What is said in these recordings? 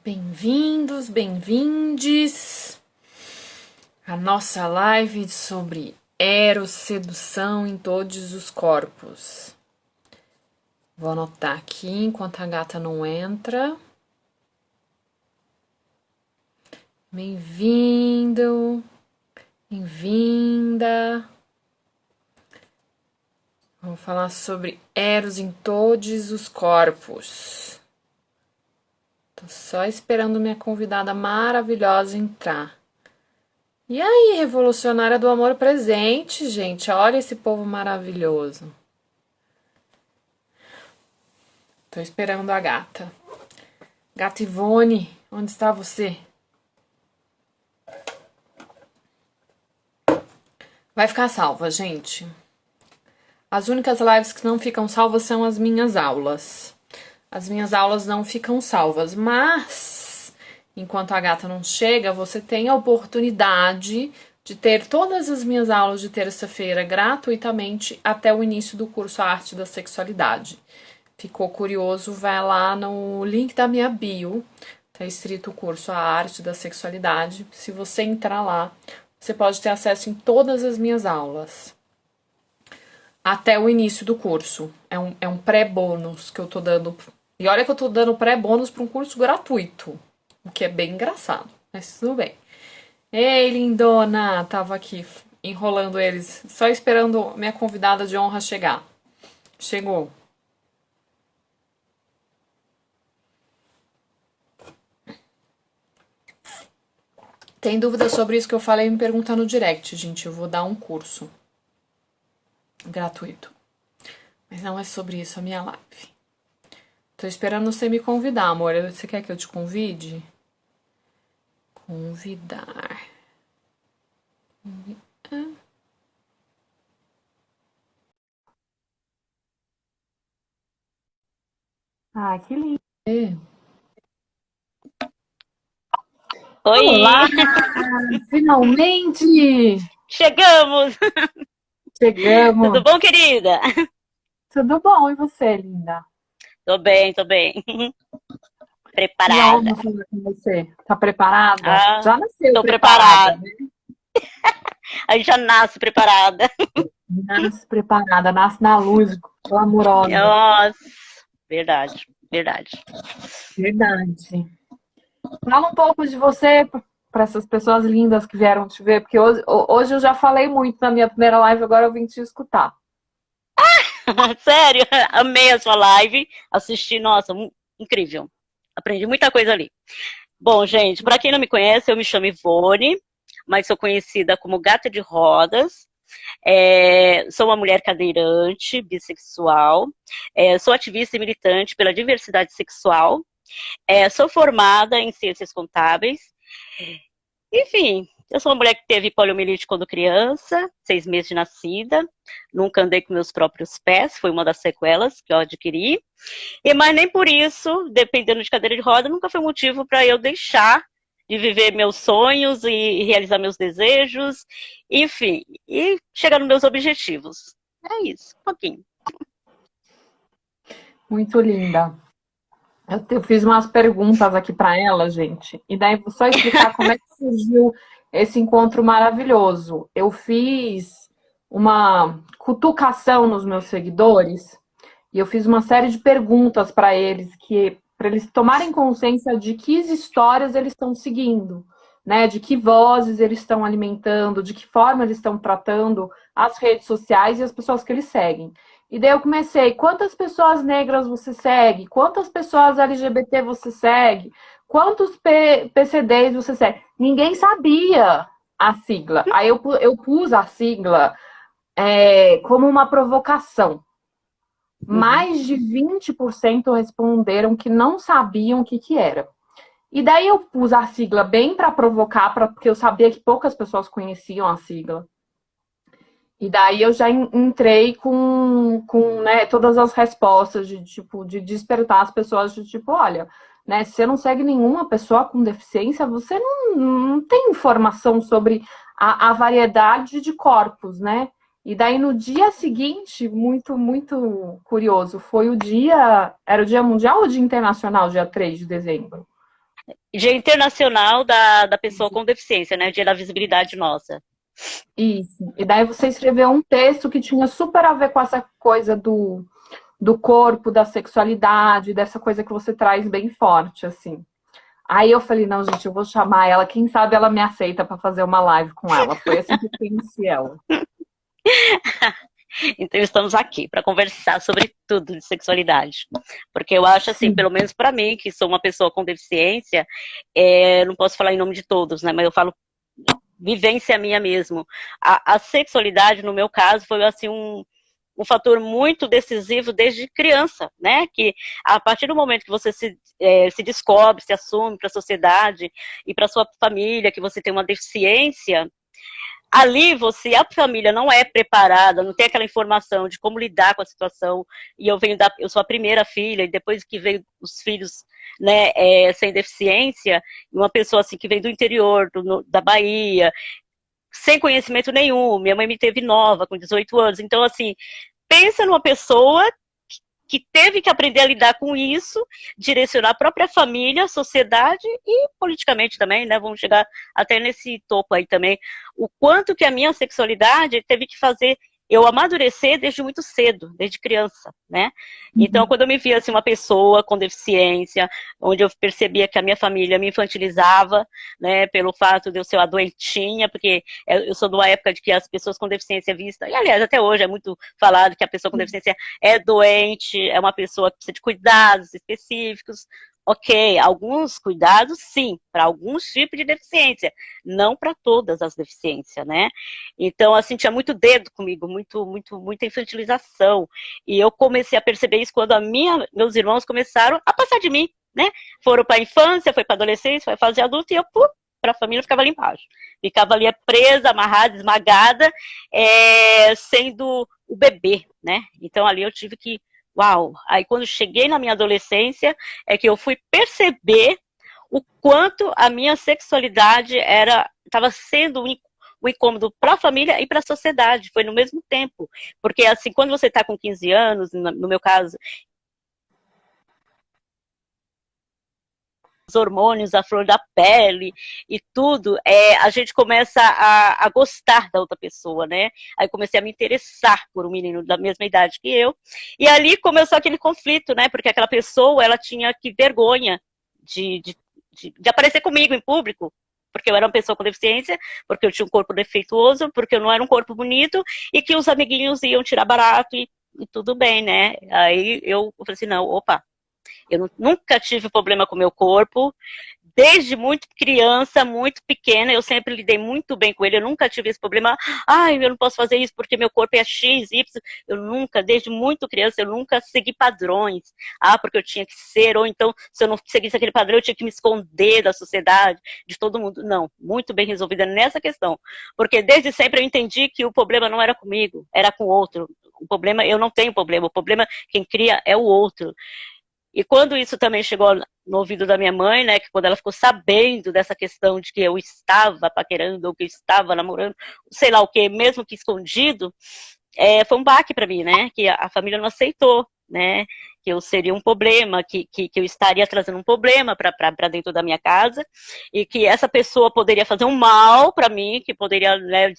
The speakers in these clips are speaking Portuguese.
Bem-vindos, bem-vindes à nossa live sobre Eros, sedução em todos os corpos. Vou anotar aqui enquanto a gata não entra. Bem-vindo, bem-vinda. Vamos falar sobre Eros em todos os corpos. Tô só esperando minha convidada maravilhosa entrar. E aí, revolucionária do amor presente, gente? Olha esse povo maravilhoso. Tô esperando a gata. Gata Ivone, onde está você? Vai ficar salva, gente. As únicas lives que não ficam salvas são as minhas aulas. As minhas aulas não ficam salvas, mas enquanto a gata não chega, você tem a oportunidade de ter todas as minhas aulas de terça-feira gratuitamente até o início do curso A Arte da Sexualidade. Ficou curioso? Vai lá no link da minha bio, tá escrito o curso A Arte da Sexualidade. Se você entrar lá, você pode ter acesso em todas as minhas aulas até o início do curso. É um pré-bônus que eu tô dando. E olha que eu tô dando pré-bônus para um curso gratuito, o que é bem engraçado, mas tudo bem. Ei, lindona! Tava aqui enrolando eles, só esperando minha convidada de honra chegar. Chegou. Tem dúvida sobre isso que eu falei? Me pergunta no direct, gente. Eu vou dar um curso gratuito. Mas não é sobre isso a minha live. Tô esperando você me convidar, amor. Você quer que eu te convide? Convidar. Ah, que lindo. Oi! Olá! Finalmente! Chegamos! Tudo Chegamos! bom, querida? Tudo bom? E você, linda? Tô bem, tô bem. Que Preparada. honra falar com você. Tá preparada? Ah, Já nasceu tô preparada, preparada. né? A gente já nasce preparada. Nasce preparada, nasce na luz, glamourosa. Nossa, verdade, verdade. Verdade. Fala um pouco de você para essas pessoas lindas que vieram te ver, porque hoje eu já falei muito na minha primeira live, agora eu vim te escutar. Sério, amei a sua live. Assisti, nossa, incrível. Aprendi muita coisa ali. Bom, gente, para quem não me conhece, eu me chamo Ivone, mas sou conhecida como Gata de Rodas. Sou uma mulher cadeirante, bissexual, sou ativista e militante pela diversidade sexual, sou formada em ciências contábeis, enfim, eu sou uma mulher que teve poliomielite quando criança, 6 meses de nascida, nunca andei com meus próprios pés, foi uma das sequelas que eu adquiri, mas nem por isso, dependendo de cadeira de roda, nunca foi motivo para eu deixar de viver meus sonhos e realizar meus desejos, enfim, e chegar nos meus objetivos. É isso, um pouquinho. Muito linda. Eu fiz umas perguntas aqui para ela, gente, e daí vou só explicar como é que surgiu esse encontro maravilhoso. Eu fiz uma cutucação nos meus seguidores e eu fiz uma série de perguntas para eles tomarem consciência de que histórias eles estão seguindo, né? De que vozes eles estão alimentando, de que forma eles estão tratando as redes sociais e as pessoas que eles seguem. E daí eu comecei, quantas pessoas negras você segue? Quantas pessoas LGBT você segue? Quantos PCDs você segue? Ninguém sabia a sigla. Aí eu pus a sigla como uma provocação. Mais de 20% responderam que não sabiam o que era. E daí eu pus a sigla bem para provocar, porque eu sabia que poucas pessoas conheciam a sigla. E daí eu já entrei com né, todas as respostas de despertar as pessoas de tipo, olha, né, se você não segue nenhuma pessoa com deficiência, você não tem informação sobre a variedade de corpos, né? E daí no dia seguinte, muito, muito curioso, era o Dia Mundial ou Dia Internacional, dia 3 de dezembro? Dia Internacional da Pessoa com Deficiência, né? Dia da visibilidade nossa. Isso. E daí você escreveu um texto que tinha super a ver com essa coisa do corpo, da sexualidade, dessa coisa que você traz bem forte, assim. Aí eu falei, não, gente, eu vou chamar ela, quem sabe ela me aceita para fazer uma live com ela. Foi assim que eu conheci ela. Então estamos aqui para conversar sobre tudo de sexualidade. Porque eu acho assim, Sim. pelo menos para mim, que sou uma pessoa com deficiência, não posso falar em nome de todos, né? Mas eu falo vivência minha mesmo. A sexualidade, no meu caso, foi assim um fator muito decisivo desde criança, né? Que a partir do momento que você se descobre, se assume para a sociedade e para sua família que você tem uma deficiência, ali você, a família não é preparada, não tem aquela informação de como lidar com a situação, e eu sou a primeira filha, e depois que veio os filhos, né, sem deficiência, uma pessoa assim que vem do interior, da Bahia, sem conhecimento nenhum, minha mãe me teve nova, com 18 anos, então assim, pensa numa pessoa que teve que aprender a lidar com isso, direcionar a própria família, a sociedade e politicamente também, né? Vamos chegar até nesse topo aí também. O quanto que a minha sexualidade teve que fazer eu amadurecer desde muito cedo, desde criança, né? Então, Uhum. quando eu me via assim, uma pessoa com deficiência, onde eu percebia que a minha família me infantilizava, né, pelo fato de eu ser uma doentinha, porque eu sou de uma época de que as pessoas com deficiência vista, e aliás, até hoje é muito falado que a pessoa com deficiência é doente, é uma pessoa que precisa de cuidados específicos. Ok, alguns cuidados, sim, para alguns tipos de deficiência, não para todas as deficiências, né? Então, assim, tinha muito dedo comigo, muita infantilização. E eu comecei a perceber isso quando meus irmãos começaram a passar de mim, né? Foram para a infância, foi para a adolescência, foi para a fase adulta, e eu, para a família, ficava ali embaixo. Ficava ali presa, amarrada, esmagada, sendo o bebê, né? Então, ali eu tive que uau! Aí quando cheguei na minha adolescência, é que eu fui perceber o quanto a minha sexualidade estava sendo um incômodo para a família e para a sociedade. Foi no mesmo tempo. Porque, assim, quando você está com 15 anos, no meu caso, os hormônios, a flor da pele e tudo, a gente começa a gostar da outra pessoa, né? Aí comecei a me interessar por um menino da mesma idade que eu, e ali começou aquele conflito, né? Porque aquela pessoa, ela tinha que vergonha de aparecer comigo em público, porque eu era uma pessoa com deficiência, porque eu tinha um corpo defeituoso, porque eu não era um corpo bonito, e que os amiguinhos iam tirar barato e tudo bem, né? Aí eu falei assim, não, opa, eu nunca tive problema com o meu corpo. Desde muito criança, muito pequena, eu sempre lidei muito bem com ele. Eu nunca tive esse problema. Ai, eu não posso fazer isso porque meu corpo é X, Y. Eu nunca, desde muito criança, eu nunca segui padrões. Ah, porque eu tinha que ser, ou então, se eu não seguisse aquele padrão, eu tinha que me esconder da sociedade, de todo mundo. Não, muito bem resolvida nessa questão. Porque desde sempre eu entendi que o problema não era comigo, era com o outro. O problema, eu não tenho problema. O problema, quem cria é o outro. E quando isso também chegou no ouvido da minha mãe, né, que quando ela ficou sabendo dessa questão de que eu estava paquerando ou que eu estava namorando, sei lá o que, mesmo que escondido, foi um baque para mim, né, que a família não aceitou, né, que eu seria um problema, que eu estaria trazendo um problema para dentro da minha casa, e que essa pessoa poderia fazer um mal para mim, que poderia, né,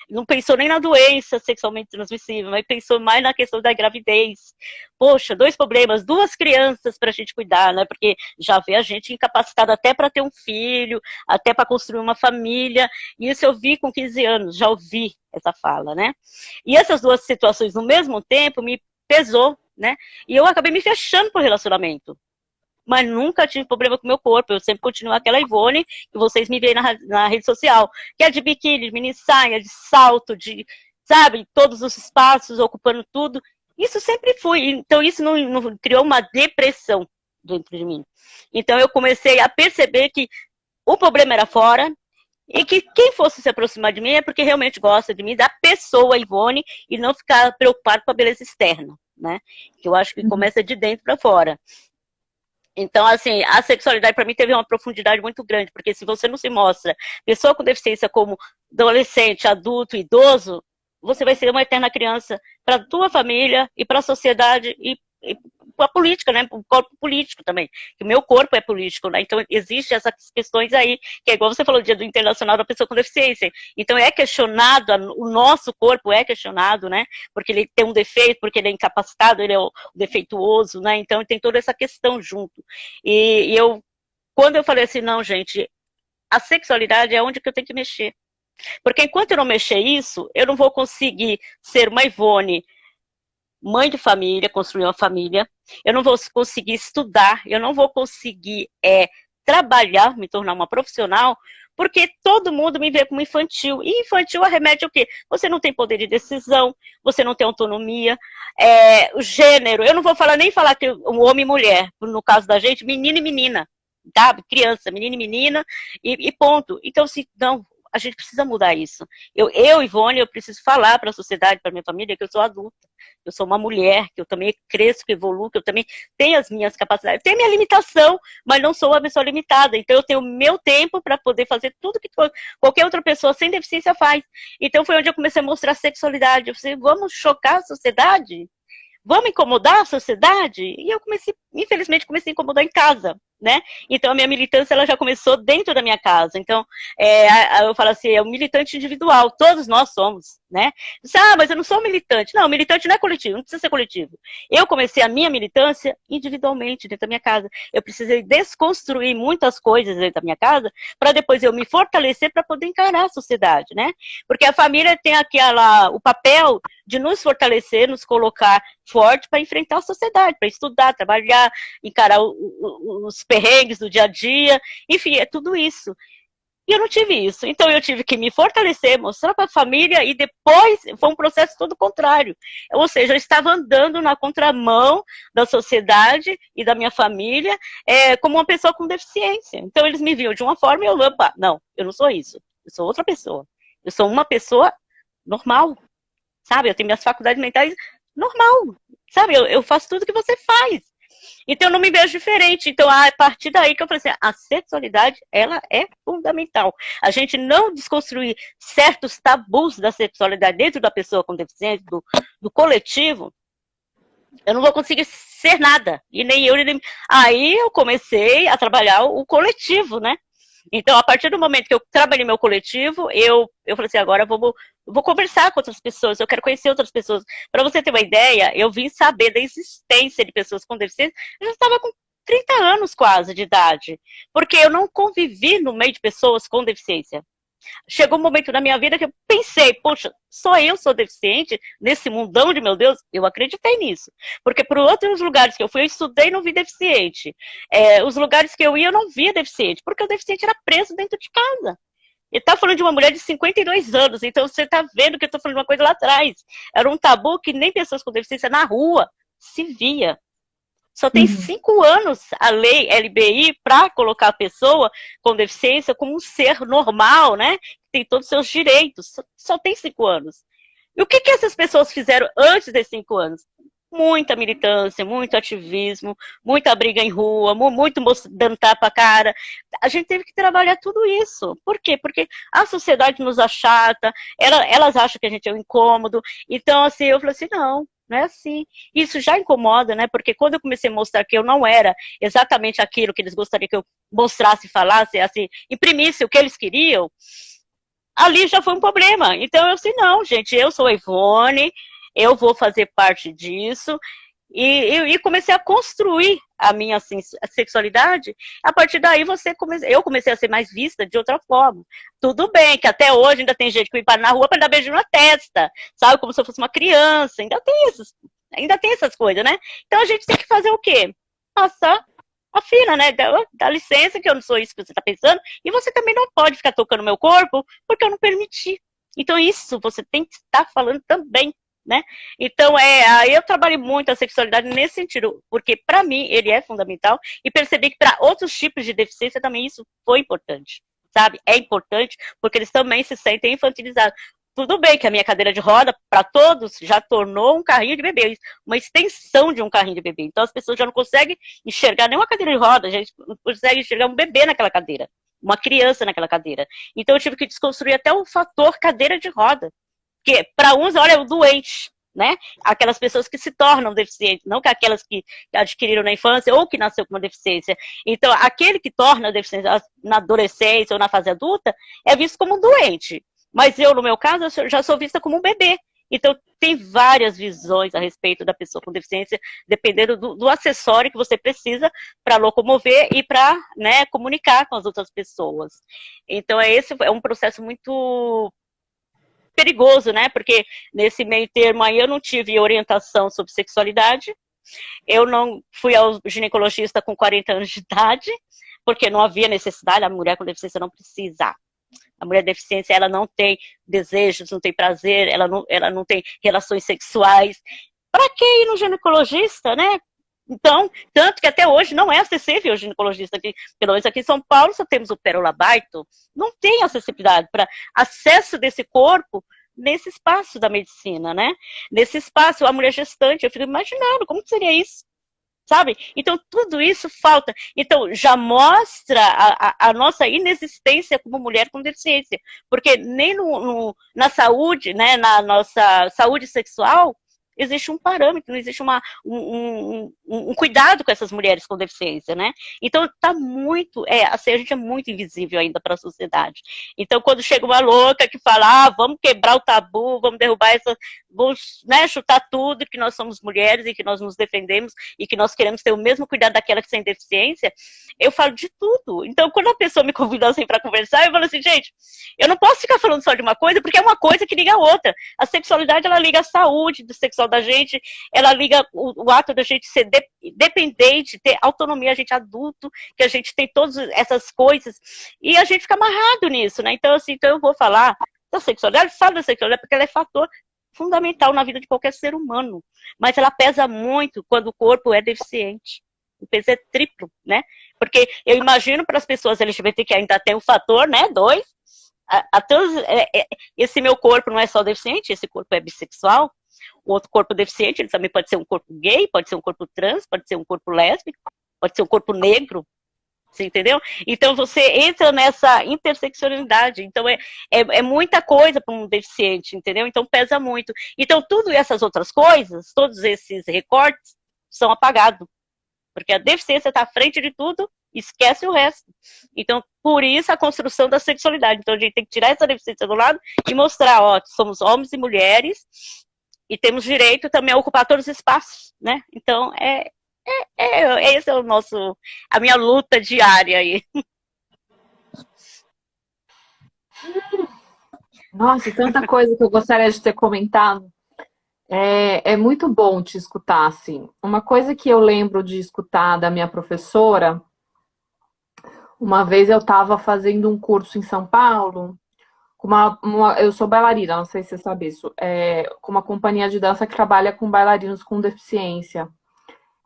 não pensou nem na doença sexualmente transmissível, mas pensou mais na questão da gravidez. Poxa, 2 problemas, 2 crianças para a gente cuidar, né, porque já vê a gente incapacitada até para ter um filho, até para construir uma família, e isso eu vi com 15 anos, já ouvi essa fala, né, e essas 2 situações no mesmo tempo me pesou, né? E eu acabei me fechando pro relacionamento. Mas nunca tive problema com o meu corpo. Eu sempre continuo aquela Ivone que vocês me veem na rede social. Que é de biquíni, de mini saia, de salto, de, sabe, todos os espaços, ocupando tudo. Isso sempre fui. Então isso não criou uma depressão dentro de mim. Então eu comecei a perceber que o problema era fora, e que quem fosse se aproximar de mim é porque realmente gosta de mim, da pessoa Ivone, e não ficar preocupado com a beleza externa, né? Que eu acho que começa de dentro para fora. Então, assim, a sexualidade para mim teve uma profundidade muito grande, porque se você não se mostra pessoa com deficiência como adolescente, adulto, idoso, você vai ser uma eterna criança para a tua família e para a sociedade e a política, né? O corpo político também. Que o meu corpo é político, né? Então, existem essas questões aí, que é igual você falou, Dia do Internacional da Pessoa com Deficiência. Então, é questionado, o nosso corpo é questionado, né? Porque ele tem um defeito, porque ele é incapacitado, ele é o defeituoso, né? Então, tem toda essa questão junto. E quando eu falei assim, não, gente, a sexualidade é onde que eu tenho que mexer. Porque enquanto eu não mexer isso, eu não vou conseguir ser uma Ivone, mãe de família, construir uma família, eu não vou conseguir estudar, eu não vou conseguir trabalhar, me tornar uma profissional, porque todo mundo me vê como infantil. E infantil arremete o quê? Você não tem poder de decisão, você não tem autonomia, o gênero, eu não vou nem falar que o homem e mulher, no caso da gente, menino e menina, tá? Criança, menino e menina, e ponto. Então, assim, não, a gente precisa mudar isso. Eu, Ivone, eu preciso falar para a sociedade, para a minha família, que eu sou adulta, eu sou uma mulher, que eu também cresço, que evoluo, que eu também tenho as minhas capacidades. Eu tenho minha limitação, mas não sou uma pessoa limitada. Então, eu tenho meu tempo para poder fazer tudo que qualquer outra pessoa sem deficiência faz. Então, foi onde eu comecei a mostrar sexualidade. Eu falei, vamos chocar a sociedade? Vamos incomodar a sociedade? E eu infelizmente, comecei a incomodar em casa, né? Então, a minha militância, ela já começou dentro da minha casa. Então, eu falo assim, é um militante individual, todos nós somos, né? Mas eu não sou militante. Não, militante não é coletivo, não precisa ser coletivo. Eu comecei a minha militância individualmente, dentro da minha casa. Eu precisei desconstruir muitas coisas dentro da minha casa, para depois eu me fortalecer para poder encarar a sociedade, né? Porque a família tem o papel de nos fortalecer, nos colocar forte para enfrentar a sociedade, para estudar, trabalhar, encarar os perrengues do dia a dia, enfim, é tudo isso. E eu não tive isso, então eu tive que me fortalecer, mostrar para a família, e depois foi um processo todo contrário. Ou seja, eu estava andando na contramão da sociedade e da minha família, como uma pessoa com deficiência. Então eles me viam de uma forma e não, eu não sou isso, eu sou outra pessoa. Eu sou uma pessoa normal, sabe? Eu tenho minhas faculdades mentais normal, sabe? Eu faço tudo que você faz. Então, eu não me vejo diferente. Então, a partir daí que eu falei assim, a sexualidade, ela é fundamental. A gente não desconstruir certos tabus da sexualidade dentro da pessoa com deficiência, do coletivo, eu não vou conseguir ser nada. E nem eu, nem... Aí eu comecei a trabalhar o coletivo, né? Então, a partir do momento que eu trabalhei meu coletivo, eu falei assim, agora eu vou conversar com outras pessoas, eu quero conhecer outras pessoas. Para você ter uma ideia, eu vim saber da existência de pessoas com deficiência, eu já estava com 30 anos quase de idade, porque eu não convivi no meio de pessoas com deficiência. Chegou um momento na minha vida que eu pensei, poxa, só eu sou deficiente nesse mundão de meu Deus? Eu acreditei nisso. Porque por outros lugares que eu fui, eu estudei e não vi deficiente. Os lugares que eu ia, eu não via deficiente, porque o deficiente era preso dentro de casa. Ele tá falando de uma mulher de 52 anos, então você tá vendo que eu tô falando de uma coisa lá atrás. Era um tabu que nem pessoas com deficiência na rua se via. Só tem 5 anos a lei LBI para colocar a pessoa com deficiência como um ser normal, né? Tem todos os seus direitos. Só tem 5 anos. E o que essas pessoas fizeram antes desses 5 anos? Muita militância, muito ativismo, muita briga em rua, muito dando tapa a cara. A gente teve que trabalhar tudo isso. Por quê? Porque a sociedade nos achata, elas acham que a gente é um incômodo. Então, assim, eu falei assim, não é assim. Isso já incomoda, né? Porque quando eu comecei a mostrar que eu não era exatamente aquilo que eles gostariam que eu mostrasse, falasse, assim, imprimisse o que eles queriam, ali já foi um problema. Então eu disse, não, gente, eu sou a Ivone, eu vou fazer parte disso. E comecei a construir a minha assim, a sexualidade. A partir daí eu comecei a ser mais vista de outra forma. Tudo bem que até hoje ainda tem gente que me para na rua para dar beijo na testa, sabe, como se eu fosse uma criança. Ainda tem essas coisas, né? Então a gente tem que fazer o quê? Passar a fina, né? Dá licença que eu não sou isso que você está pensando, e você também não pode ficar tocando meu corpo porque eu não permiti. Então isso você tem que estar falando também, né? Então, aí eu trabalho muito a sexualidade nesse sentido, porque para mim ele é fundamental, e percebi que para outros tipos de deficiência também isso foi importante, sabe? É importante porque eles também se sentem infantilizados. Tudo bem que a minha cadeira de roda, para todos, já tornou um carrinho de bebê, uma extensão de um carrinho de bebê. Então as pessoas já não conseguem enxergar nenhuma cadeira de roda, já não conseguem enxergar um bebê naquela cadeira, uma criança naquela cadeira. Então eu tive que desconstruir até o fator cadeira de roda. Porque para uns, olha, é o doente, né? Aquelas pessoas que se tornam deficientes, não que aquelas que adquiriram na infância ou que nasceu com uma deficiência. Então, aquele que torna a deficiência na adolescência ou na fase adulta é visto como um doente. Mas eu, no meu caso, eu já sou vista como um bebê. Então, tem várias visões a respeito da pessoa com deficiência, dependendo do acessório que você precisa para locomover e para, né, comunicar com as outras pessoas. Então, esse é um processo muito perigoso, né? Porque nesse meio termo aí eu não tive orientação sobre sexualidade, eu não fui ao ginecologista com 40 anos de idade, porque não havia necessidade, a mulher com deficiência não precisa. A mulher com deficiência, ela não tem desejos, não tem prazer, ela não tem relações sexuais. Para que ir no ginecologista, né? Então, tanto que até hoje não é acessível o ginecologista aqui, pelo menos aqui em São Paulo só temos o Pérola Baito, não tem acessibilidade para acesso desse corpo nesse espaço da medicina, né? Nesse espaço, a mulher gestante, eu fico imaginando como seria isso, sabe? Então, tudo isso falta. Então, já mostra a nossa inexistência como mulher com deficiência, porque nem na saúde, né, na nossa saúde sexual, existe um parâmetro, não existe um cuidado com essas mulheres com deficiência, né? Então, tá muito, assim, a gente é muito invisível ainda para a sociedade. Então, quando chega uma louca que fala, vamos quebrar o tabu, vamos derrubar vamos, né, chutar tudo, que nós somos mulheres e que nós nos defendemos e que nós queremos ter o mesmo cuidado daquela que tem deficiência, eu falo de tudo. Então, quando a pessoa me convida assim para conversar, eu falo assim, gente, eu não posso ficar falando só de uma coisa, porque é uma coisa que liga a outra. A sexualidade, ela liga a saúde do sexual da gente, ela liga o ato da gente ser dependente, ter autonomia, a gente adulto, que a gente tem todas essas coisas, e a gente fica amarrado nisso, né? Então, assim, eu vou falar da sexualidade, falo da sexualidade, porque ela é fator fundamental na vida de qualquer ser humano, mas ela pesa muito quando o corpo é deficiente. O peso é triplo, né? Porque eu imagino para as pessoas LGBT que ainda tem o fator, né, 2, até esse meu corpo não é só deficiente, esse corpo é bissexual. O outro corpo deficiente, ele também pode ser um corpo gay, pode ser um corpo trans, pode ser um corpo lésbico, pode ser um corpo negro, você entendeu? Então você entra nessa interseccionalidade, então é muita coisa para um deficiente, entendeu? Então pesa muito. Então tudo essas outras coisas, todos esses recortes são apagados, porque a deficiência está à frente de tudo, esquece o resto. Então, por isso a construção da sexualidade. Então a gente tem que tirar essa deficiência do lado e mostrar, somos homens e mulheres, e temos direito também a ocupar todos os espaços, né? Então, esse é a minha luta diária aí. Nossa, tanta coisa que eu gostaria de ter comentado. É muito bom te escutar, assim. Uma coisa que eu lembro de escutar da minha professora, uma vez eu estava fazendo um curso em São Paulo, eu sou bailarina, não sei se você sabe isso, com uma companhia de dança que trabalha com bailarinos com deficiência.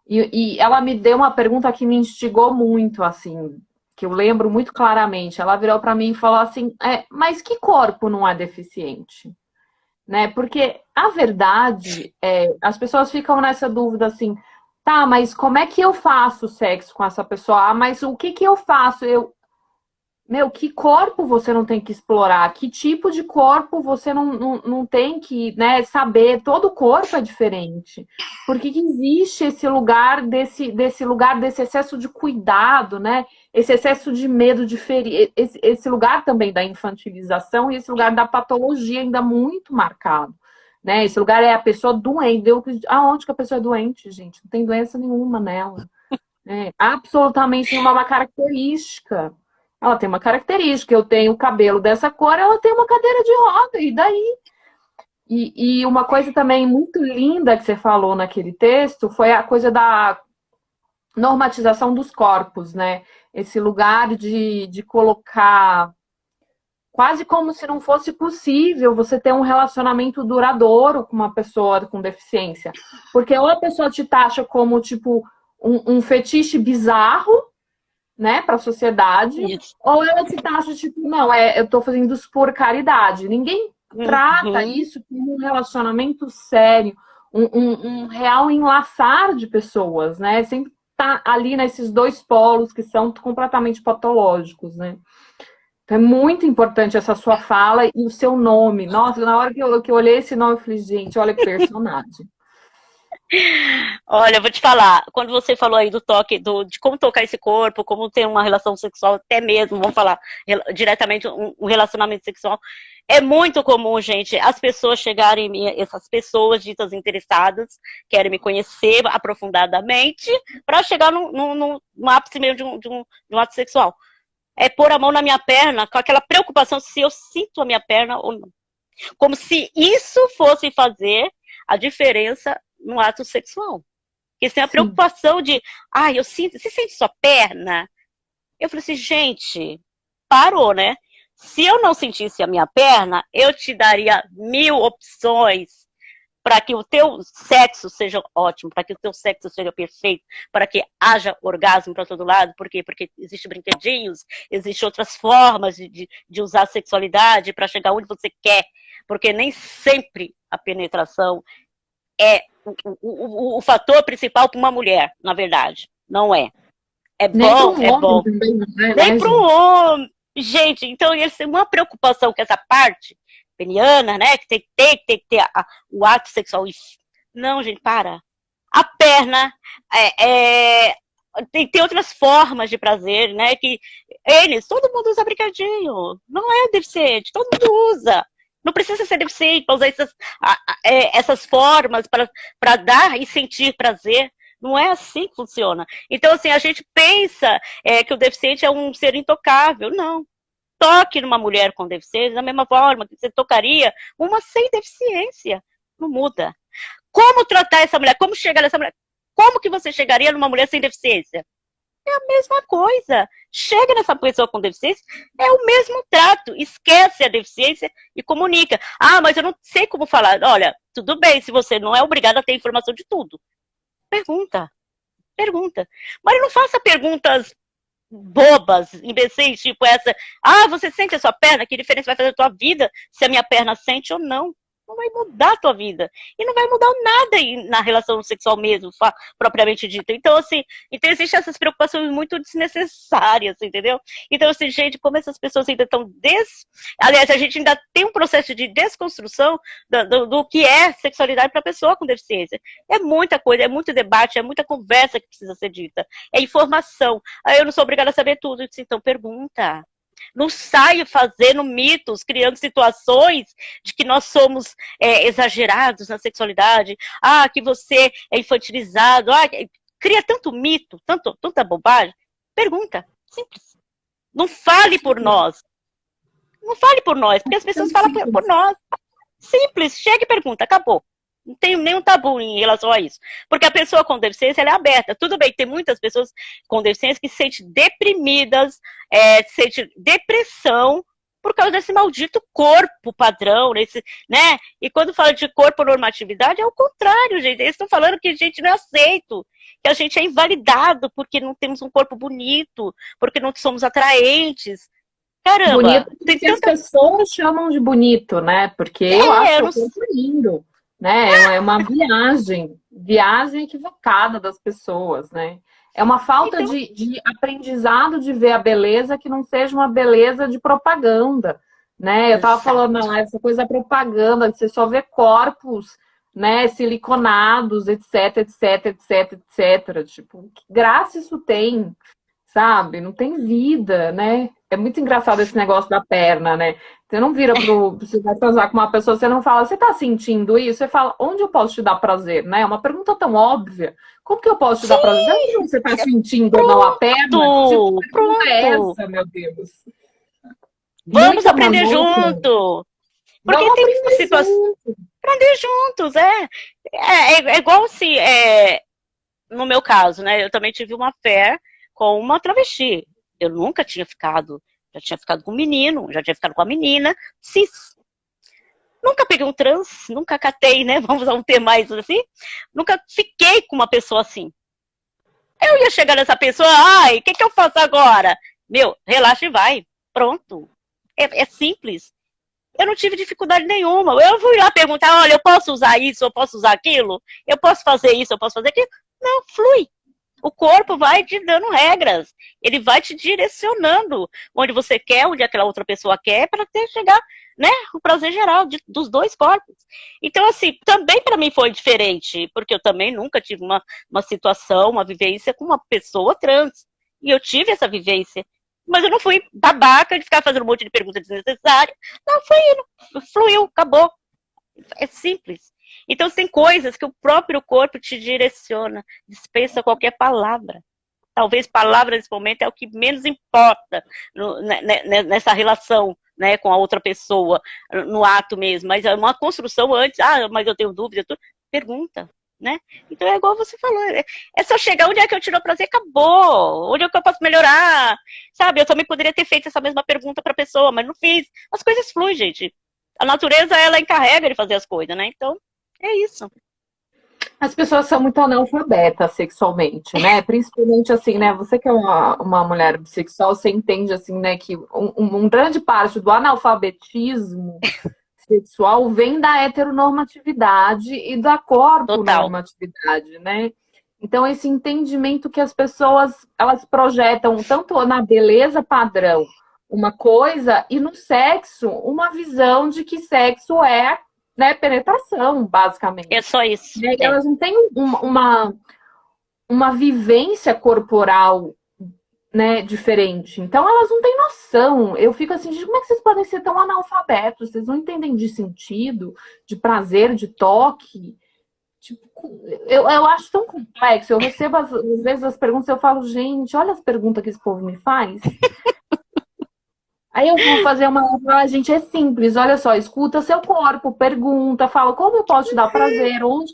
E ela me deu uma pergunta que me instigou muito, assim, que eu lembro muito claramente. Ela virou para mim e falou assim, mas que corpo não é deficiente? Né? Porque a verdade as pessoas ficam nessa dúvida assim, tá, mas como é que eu faço sexo com essa pessoa? Ah, mas o que eu faço? Que corpo você não tem que explorar? Que tipo de corpo você não tem que, né, saber? Todo corpo é diferente. Por que existe esse lugar desse excesso de cuidado, né? Esse excesso de medo de ferir, esse lugar também da infantilização e esse lugar da patologia ainda muito marcado, né? Esse lugar é a pessoa doente. Aonde que a pessoa é doente, gente? Não tem doença nenhuma nela. Absolutamente nenhuma, uma característica. Ela tem uma característica, eu tenho o cabelo dessa cor, ela tem uma cadeira de roda, e daí? E uma coisa também muito linda que você falou naquele texto foi a coisa da normatização dos corpos, né? Esse lugar de colocar quase como se não fosse possível você ter um relacionamento duradouro com uma pessoa com deficiência. Porque ou a pessoa te taxa como, tipo, um fetiche bizarro, né, para a sociedade, isso. Ou ela se taxa, tipo, não, eu tô fazendo isso por caridade. Ninguém trata isso como um relacionamento sério, um real enlaçar de pessoas, né? Sempre tá ali nesses dois polos que são completamente patológicos, né? Então é muito importante essa sua fala e o seu nome. Nossa, na hora que eu olhei esse nome, eu falei, gente, olha que personagem. Olha, eu vou te falar, quando você falou aí do toque, de como tocar esse corpo, como ter uma relação sexual, até mesmo, vamos falar diretamente, um relacionamento sexual, é muito comum, gente, as pessoas chegarem, essas pessoas ditas interessadas, querem me conhecer aprofundadamente, para chegar no ápice mesmo de um ato sexual. É pôr a mão na minha perna, com aquela preocupação se eu sinto a minha perna ou não. Como se isso fosse fazer a diferença no ato sexual. Porque tem a Sim. preocupação de, eu sinto, você sente sua perna? Eu falei assim, gente, parou, né? Se eu não sentisse a minha perna, eu te daria 1000 opções para que o teu sexo seja ótimo, para que o teu sexo seja perfeito, para que haja orgasmo para todo lado. Por quê? Porque existem brinquedinhos, existem outras formas de usar a sexualidade para chegar onde você quer, porque nem sempre a penetração é o fator principal para uma mulher, na verdade. Não é. É bom, é bom. Também, né, nem para um homem. Gente, então essa é uma preocupação com essa parte peniana, né? Que tem que ter o ato sexual. Não, gente, para. A perna tem outras formas de prazer, né? Que todo mundo usa brinquedinho. Não é deficiente, todo mundo usa. Não precisa ser deficiente para usar essas formas para dar e sentir prazer. Não é assim que funciona. Então, assim, a gente pensa que o deficiente é um ser intocável. Não. Toque numa mulher com deficiência da mesma forma que você tocaria uma sem deficiência. Não muda. Como tratar essa mulher? Como chegar nessa mulher? Como que você chegaria numa mulher sem deficiência? É a mesma coisa. Chega nessa pessoa com deficiência, é o mesmo trato. Esquece a deficiência e comunica. Mas eu não sei como falar. Olha, tudo bem, se você não é obrigado a ter informação de tudo. Pergunta. Mas não faça perguntas bobas, imbecis, tipo essa. Você sente a sua perna? Que diferença vai fazer a tua vida se a minha perna sente ou não? Não vai mudar a tua vida. E não vai mudar nada na relação sexual mesmo, propriamente dita. Então, assim, existem essas preocupações muito desnecessárias, entendeu? Então, assim, gente, como essas pessoas ainda estão Aliás, a gente ainda tem um processo de desconstrução do que é sexualidade para a pessoa com deficiência. É muita coisa, é muito debate, é muita conversa que precisa ser dita. É informação. Eu não sou obrigada a saber tudo, então pergunta. Não saio fazendo mitos, criando situações de que nós somos exagerados na sexualidade, que você é infantilizado, cria tanto mito, tanta bobagem. Pergunta, simples. Não fale por nós. Não fale por nós, porque as pessoas falam por nós. Simples, chega e pergunta, acabou. Não tem nenhum tabu em relação a isso. Porque a pessoa com deficiência, ela é aberta. Tudo bem, tem muitas pessoas com deficiência que se sentem deprimidas, sentem depressão por causa desse maldito corpo padrão, né? E quando fala de corpo normatividade, é o contrário, gente. Eles estão falando que a gente não é aceito, que a gente é invalidado porque não temos um corpo bonito, porque não somos atraentes. Caramba! Bonito que as pessoas chamam de bonito, né? Porque eu acho o corpo lindo. Né? É uma viagem equivocada das pessoas, né? É uma falta de aprendizado de ver a beleza que não seja uma beleza de propaganda, né? Eu tava falando na live, essa coisa da propaganda, de você só ver corpos, né, siliconados, etc, etc, etc, etc. Tipo, que graça isso tem, sabe? Não tem vida, né? É muito engraçado esse negócio da perna, né? Você não vira você vai transar com uma pessoa, você não fala, você tá sentindo isso? Você fala, onde eu posso te dar prazer, né? É uma pergunta tão óbvia. Como que eu posso te dar prazer? Onde você tá sentindo ou não a perna? Tipo, que pergunta é essa, meu Deus? Vamos aprender junto! Porque tem uma situação... Aprender juntos, é igual se... no meu caso, né? Eu também tive uma fé com uma travesti. Eu nunca tinha ficado, já tinha ficado com um menino, já tinha ficado com a menina, cis. Nunca peguei um trans, nunca catei, né? Vamos usar um termo mais assim. Nunca fiquei com uma pessoa assim. Eu ia chegar nessa pessoa, o que eu faço agora? Meu, relaxa e vai. Pronto. É simples. Eu não tive dificuldade nenhuma. Eu fui lá perguntar, olha, eu posso usar isso, eu posso usar aquilo? Eu posso fazer isso, eu posso fazer aquilo? Não, flui. O corpo vai te dando regras, ele vai te direcionando onde você quer, onde aquela outra pessoa quer, para até chegar, né, o prazer geral dos dois corpos. Então, assim, também para mim foi diferente, porque eu também nunca tive uma situação, uma vivência com uma pessoa trans. E eu tive essa vivência. Mas eu não fui babaca de ficar fazendo um monte de perguntas desnecessárias. Não, foi indo, fluiu, acabou. É simples. Então, tem coisas que o próprio corpo te direciona, dispensa qualquer palavra. Talvez palavra nesse momento é o que menos importa nessa relação, né, com a outra pessoa, no ato mesmo. Mas é uma construção antes. Mas eu tenho dúvida. Pergunta, né? Então é igual você falou. É só chegar onde é que eu tiro o prazer, acabou. Onde é que eu posso melhorar? Sabe, eu também poderia ter feito essa mesma pergunta para a pessoa, mas não fiz. As coisas fluem, gente. A natureza, ela encarrega de fazer as coisas, né? Então, é isso. As pessoas são muito analfabetas sexualmente, né? Principalmente assim, né? Você que é uma mulher bissexual, você entende assim, né? Que um grande parte do analfabetismo sexual vem da heteronormatividade e da corponormatividade, né? Então, esse entendimento que as pessoas, elas projetam tanto na beleza padrão uma coisa e no sexo uma visão de que sexo é, né, penetração, basicamente. É só isso. Elas não têm uma vivência corporal, né, diferente. Então, elas não têm noção. Eu fico assim, como é que vocês podem ser tão analfabetos? Vocês não entendem de sentido, de prazer, de toque? Tipo, eu acho tão complexo. Eu recebo, às vezes, as perguntas e eu falo, gente, olha as perguntas que esse povo me faz. Aí eu vou fazer gente, é simples, olha só, escuta seu corpo, pergunta, fala como eu posso te dar prazer, onde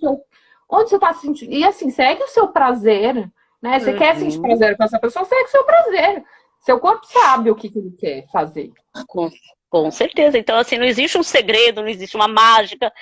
você está sentindo. E assim, segue o seu prazer, né? Você quer sentir prazer com essa pessoa, segue o seu prazer. Seu corpo sabe o que ele quer fazer. Com certeza. Então, assim, não existe um segredo, não existe uma mágica,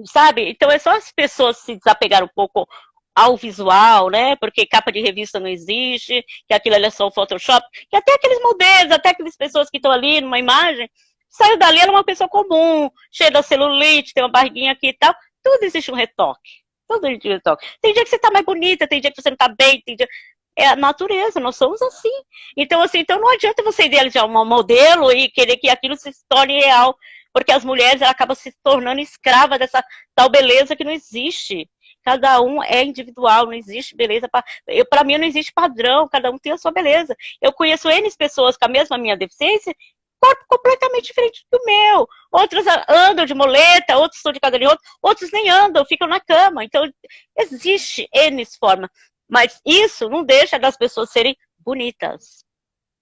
sabe? Então, é só as pessoas se desapegar um pouco ao visual, né? Porque capa de revista não existe, que aquilo ali é só o Photoshop, que até aqueles modelos, até aquelas pessoas que estão ali numa imagem, saiu dali, ela é uma pessoa comum, cheia da celulite, tem uma barriguinha aqui e tal, tudo existe um retoque. Tudo existe um retoque. Tem dia que você tá mais bonita, tem dia que você não tá bem, tem dia... É a natureza, nós somos assim. Então, assim, então não adianta você idealizar um modelo e querer que aquilo se torne real, porque as mulheres acabam se tornando escravas dessa tal beleza que não existe. Cada um é individual, não existe beleza. Para mim, não existe padrão, cada um tem a sua beleza. Eu conheço N pessoas com a mesma minha deficiência, corpo completamente diferente do meu. Outras andam de moleta, outros estão de cadeira de rodas, outros nem andam, ficam na cama. Então, existe N formas. Mas isso não deixa das pessoas serem bonitas,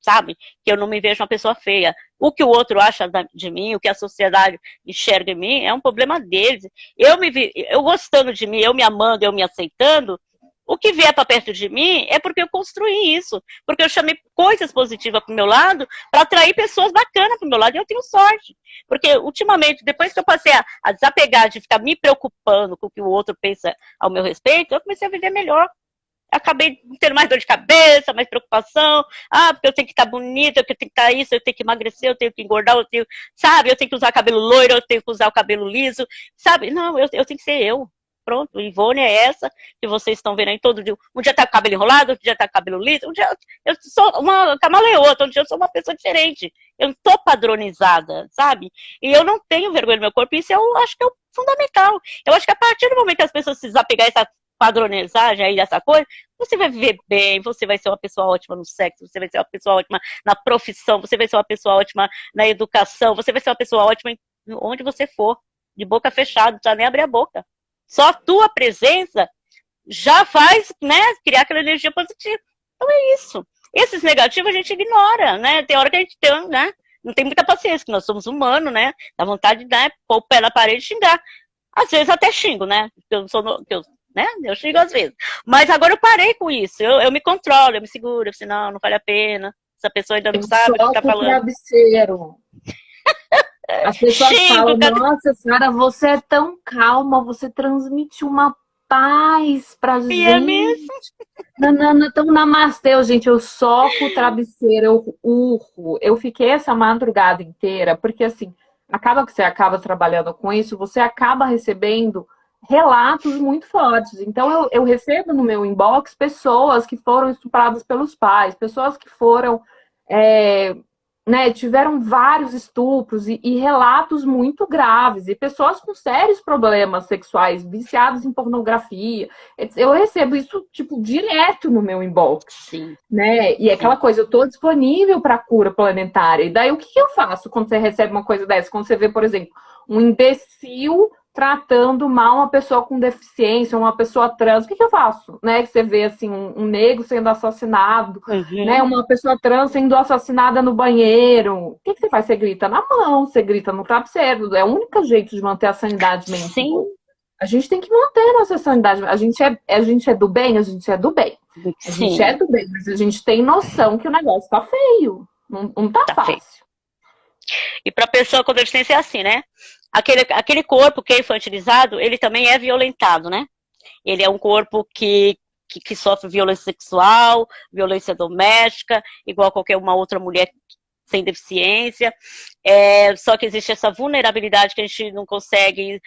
sabe? Que eu não me vejo uma pessoa feia. O que o outro acha de mim, o que a sociedade enxerga em mim, é um problema deles. Eu gostando de mim, eu me amando, eu me aceitando, o que vier para perto de mim é porque eu construí isso. Porque eu chamei coisas positivas para o meu lado para atrair pessoas bacanas para o meu lado e eu tenho sorte. Porque, ultimamente, depois que eu passei a desapegar de ficar me preocupando com o que o outro pensa ao meu respeito, eu comecei a viver melhor. Acabei tendo mais dor de cabeça, mais preocupação. Porque eu tenho que estar bonita, eu tenho que estar isso, eu tenho que emagrecer, eu tenho que engordar, eu tenho que usar cabelo loiro, eu tenho que usar o cabelo liso, sabe? Não, eu tenho que ser eu. Pronto, Ivone é essa que vocês estão vendo aí todo dia. Um dia tá com o cabelo enrolado, outro dia tá com o cabelo liso, um dia eu sou uma camaleota, um dia eu sou uma pessoa diferente. Eu não tô padronizada, sabe? E eu não tenho vergonha do meu corpo, isso eu acho que é o fundamental. Eu acho que a partir do momento que as pessoas se desapegarem essa padronizagem aí dessa coisa, você vai viver bem, você vai ser uma pessoa ótima no sexo, você vai ser uma pessoa ótima na profissão, você vai ser uma pessoa ótima na educação, você vai ser uma pessoa ótima onde você for, de boca fechada, não precisa nem abrir a boca. Só a tua presença já faz, né, criar aquela energia positiva. Então é isso. Esses negativos a gente ignora, né? Tem hora que a gente tem, né, não tem muita paciência, que nós somos humanos, né? Dá vontade de, né, pôr o pé na parede e xingar. Às vezes até xingo, né? Eu xingo às vezes. Mas agora eu parei com isso. Eu me controlo, eu me seguro. Eu falo, não vale a pena. Essa pessoa ainda não sabe o que tá falando. Travesseiro. As pessoas falam, nossa, Sara, você é tão calma, você transmite uma paz pra gente. É mesmo? Então, namastê, gente, eu soco o travesseiro, eu urro. Eu fiquei essa madrugada inteira, porque assim, acaba que você acaba trabalhando com isso, você acaba recebendo relatos muito fortes. Então, eu recebo no meu inbox pessoas que foram estupradas pelos pais, pessoas que foram, é, né, tiveram vários estupros e relatos muito graves, e pessoas com sérios problemas sexuais, viciados em pornografia. Eu recebo isso, tipo, direto no meu inbox. Sim, Né? E é aquela sim. coisa, eu estou disponível para cura planetária. E daí o que eu faço quando você recebe uma coisa dessa? Quando você vê, por exemplo, um imbecil tratando mal uma pessoa com deficiência, uma pessoa trans, o que eu faço? Né? Que você vê assim, um negro sendo assassinado, né? Uhum. Uma pessoa trans sendo assassinada no banheiro. O que você faz? Você grita na mão, você grita no travesseiro. É o único jeito de manter a sanidade mental. Sim, A gente tem que manter a nossa sanidade. A gente é do bem, a gente é do bem. A gente é sim, do bem, mas a gente tem noção que o negócio tá feio. Não tá tá feio. fácil. E para pessoa com deficiência é assim, né? Aquele corpo que é infantilizado, ele também é violentado, né? Ele é um corpo que sofre violência sexual, violência doméstica, igual qualquer uma outra mulher sem deficiência, só que existe essa vulnerabilidade que a gente não consegue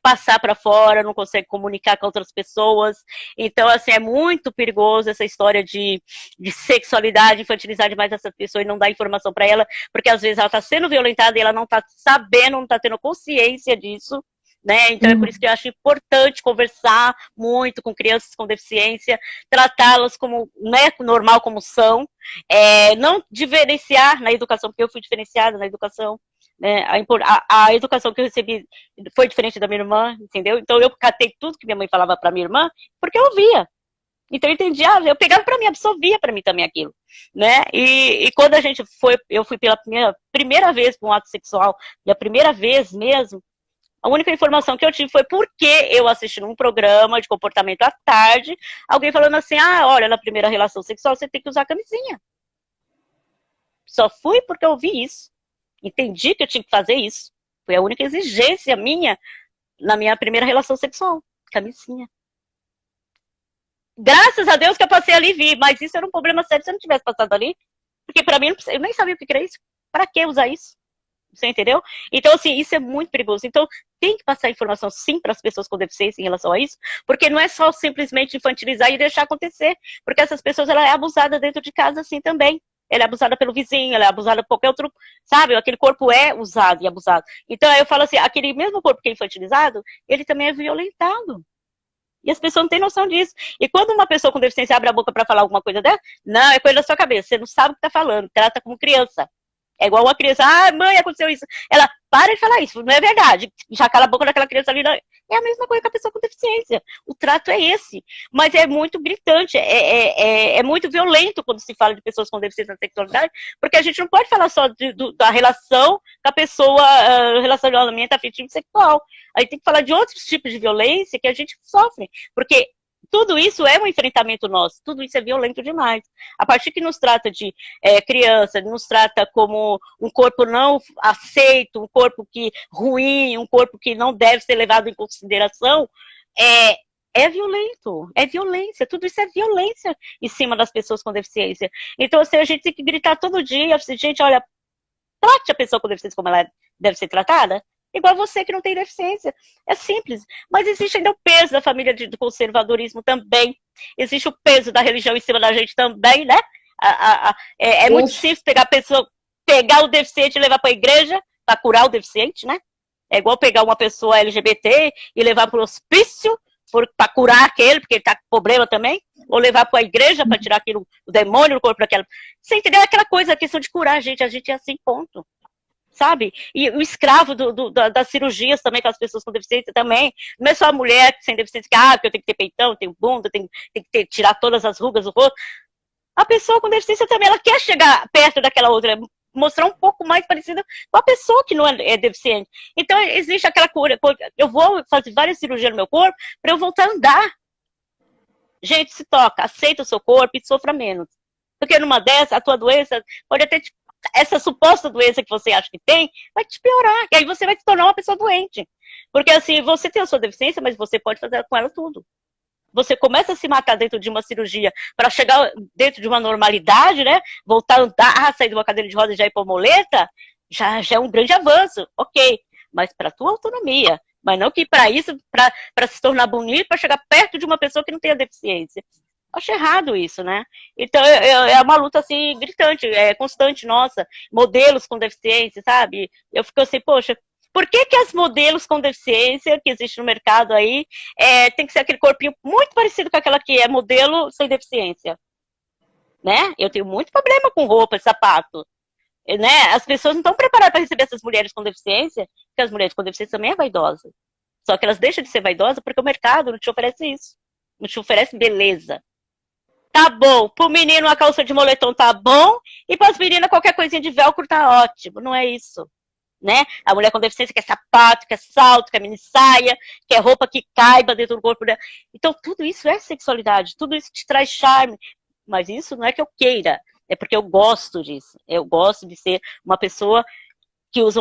passar para fora, não consegue comunicar com outras pessoas. Então, assim, é muito perigoso essa história de sexualidade, infantilizar demais essa pessoa e não dar informação para ela, porque às vezes ela está sendo violentada e ela não está sabendo, não está tendo consciência disso. Né? Então é por isso que eu acho importante conversar muito com crianças com deficiência, tratá-las como, né, normal como são, não diferenciar na educação, porque eu fui diferenciada na educação, né? A educação que eu recebi foi diferente da minha irmã, entendeu? Então eu catei tudo que minha mãe falava para minha irmã, porque eu ouvia. Então eu entendia, eu pegava para mim, absorvia para mim também aquilo, né? E quando a gente foi, eu fui pela primeira vez para um ato sexual, e a primeira vez mesmo, a única informação que eu tive foi porque eu assisti num programa de comportamento à tarde, alguém falando assim, olha, na primeira relação sexual você tem que usar camisinha. Só fui porque eu ouvi isso. Entendi que eu tinha que fazer isso. Foi a única exigência minha na minha primeira relação sexual. Camisinha. Graças a Deus que eu passei ali e vi, mas isso era um problema sério se eu não tivesse passado ali. Porque pra mim, eu nem sabia o que era isso. Pra que usar isso? Você entendeu? Então, assim, isso é muito perigoso. Então, tem que passar informação, sim, para as pessoas com deficiência em relação a isso, porque não é só simplesmente infantilizar e deixar acontecer, porque essas pessoas, ela é abusada dentro de casa, assim, também. Ela é abusada pelo vizinho, ela é abusada por qualquer outro, sabe? Aquele corpo é usado e abusado. Então, eu falo assim, aquele mesmo corpo que é infantilizado, ele também é violentado. E as pessoas não têm noção disso. E quando uma pessoa com deficiência abre a boca para falar alguma coisa dela, não, é coisa da sua cabeça, você não sabe o que está falando, trata como criança. É igual uma criança, mãe, aconteceu isso. Ela, para de falar isso, não é verdade. Já cala a boca daquela criança ali. Não. É a mesma coisa que a pessoa com deficiência. O trato é esse. Mas é muito gritante, é muito violento quando se fala de pessoas com deficiência na sexualidade, porque a gente não pode falar só da relação com a pessoa, relacionamento afetivo e sexual. A gente tem que falar de outros tipos de violência que a gente sofre. Porque tudo isso é um enfrentamento nosso, tudo isso é violento demais. A partir que nos trata de criança, nos trata como um corpo não aceito, um corpo que ruim, um corpo que não deve ser levado em consideração, é violento, é violência, tudo isso é violência em cima das pessoas com deficiência. Então, assim, a gente tem que gritar todo dia, gente, olha, trate a pessoa com deficiência como ela deve ser tratada, igual você que não tem deficiência. É simples. Mas existe ainda o peso da família do conservadorismo também. Existe o peso da religião em cima da gente também, né? É muito simples pegar o deficiente e levar para a igreja para curar o deficiente, né? É igual pegar uma pessoa LGBT e levar para o hospício para curar aquele, porque ele está com problema também, ou levar para a igreja para tirar aquilo, o demônio do corpo daquela. Você entendeu? Aquela coisa, a questão de curar a gente é assim, ponto. Sabe? E o escravo das cirurgias também, com as pessoas com deficiência também. Não é só a mulher sem deficiência porque eu tenho que ter peitão, tenho bunda, tenho que tirar todas as rugas do rosto. A pessoa com deficiência também, ela quer chegar perto daquela outra, mostrar um pouco mais parecida com a pessoa que não é deficiente. Então, existe aquela cura. Eu vou fazer várias cirurgias no meu corpo para eu voltar a andar. Gente, se toca, aceita o seu corpo e sofra menos. Porque numa dessas, a tua doença pode até essa suposta doença que você acha que tem, vai te piorar. E aí você vai se tornar uma pessoa doente. Porque assim, você tem a sua deficiência, mas você pode fazer com ela tudo. Você começa a se matar dentro de uma cirurgia para chegar dentro de uma normalidade, né? Voltar a andar, sair de uma cadeira de rodas e já ir para muleta, já é um grande avanço. Ok. Mas para a tua autonomia, Mas não que para isso, para se tornar bonito, para chegar perto de uma pessoa que não tenha deficiência. Acho errado isso, né? Então, é uma luta, assim, gritante, constante, nossa, modelos com deficiência, sabe? Eu fico assim, poxa, por que que as modelos com deficiência que existe no mercado aí tem que ser aquele corpinho muito parecido com aquela que é modelo sem deficiência, né? Eu tenho muito problema com roupa e sapato, né? As pessoas não estão preparadas para receber essas mulheres com deficiência, porque as mulheres com deficiência também é vaidosa. Só que elas deixam de ser vaidosas porque o mercado não te oferece isso, não te oferece beleza. Tá bom, pro menino uma calça de moletom tá bom, e para as meninas qualquer coisinha de velcro tá ótimo, não é isso, né? A mulher com deficiência quer sapato, quer salto, quer mini saia, quer roupa que caiba dentro do corpo dela. Então tudo isso é sexualidade, tudo isso te traz charme, mas isso não é que eu queira, é porque eu gosto disso, eu gosto de ser uma pessoa que usa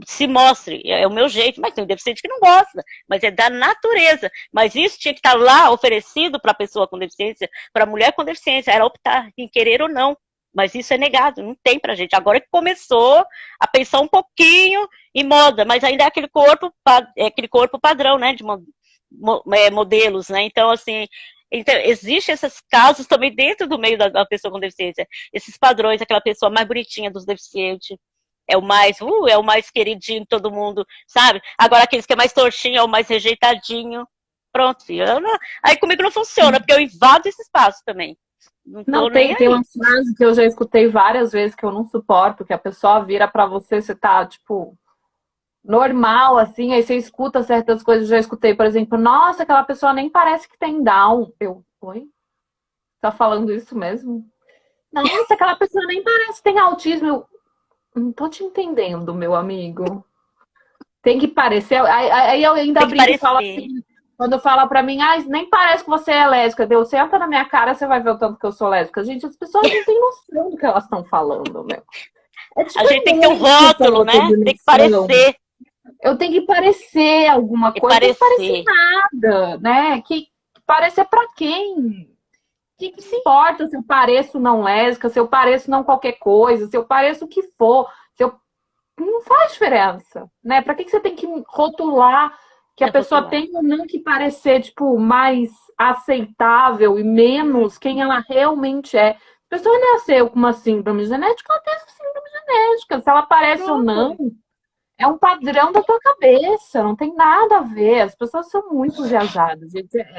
se mostre, é o meu jeito, mas tem um deficiente que não gosta, mas é da natureza, mas isso tinha que estar lá oferecido para a pessoa com deficiência, para a mulher com deficiência, era optar em querer ou não, mas isso é negado, não tem pra gente, agora que começou a pensar um pouquinho em moda, mas ainda é aquele corpo padrão, né, de modelos, né, então assim, então, existem esses casos também dentro do meio da pessoa com deficiência, esses padrões, aquela pessoa mais bonitinha dos deficientes, é o mais queridinho de todo mundo, sabe? Agora aqueles que é mais tortinho, é o mais rejeitadinho. Pronto, filho. Aí comigo não funciona, porque eu invado esse espaço também. Não, tem uma frase que eu já escutei várias vezes que eu não suporto, que a pessoa vira pra você, você tá, tipo, normal, assim, aí você escuta certas coisas, eu já escutei, por exemplo, nossa, aquela pessoa nem parece que tem Down. Oi? Tá falando isso mesmo? Nossa, aquela pessoa nem parece que tem autismo. Não tô te entendendo, meu amigo. Tem que parecer. Aí eu ainda brinco e falo assim, quando fala pra mim, nem parece que você é lésbica. Deu, senta na minha cara, você vai ver o tanto que eu sou lésbica. Gente, as pessoas não têm noção do que elas estão falando, meu. Tipo, a gente tem que ter um rótulo, né? Tem que parecer. Eu tenho que parecer alguma coisa, não parecer nada, né? Que parecer pra quem? O que importa se eu pareço não lésbica, se eu pareço não qualquer coisa, se eu pareço o que for, não faz diferença, né? Pra que você tem que rotular que a pessoa tem ou não que parecer, tipo, mais aceitável e menos quem ela realmente é? A pessoa nasceu com uma síndrome genética, ela tem essa síndrome genética. Se ela parece ou não, é um padrão da tua cabeça, não tem nada a ver. As pessoas são muito viajadas.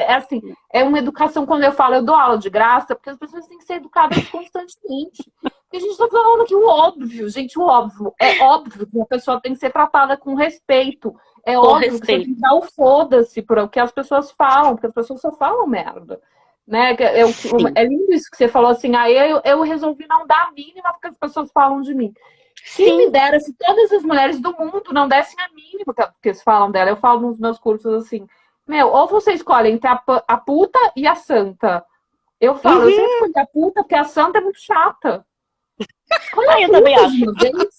Assim, é uma educação, quando eu falo, eu dou aula de graça, porque as pessoas têm que ser educadas constantemente. Porque a gente está falando aqui o óbvio, gente, o óbvio. É óbvio que a pessoa tem que ser tratada com respeito. É óbvio que você tem que dar o foda-se por o que as pessoas falam, porque as pessoas só falam merda. Né? É lindo isso que você falou assim, aí eu resolvi não dar a mínima porque as pessoas falam de mim. Quem me dera se todas as mulheres do mundo não dessem a mínima porque eles falam dela. Eu falo nos meus cursos assim, ou você escolhe entre a puta e a santa. Eu falo, eu sempre escolhi a puta porque a santa é muito chata. Escolhe a eu puta também acho. de uma vez.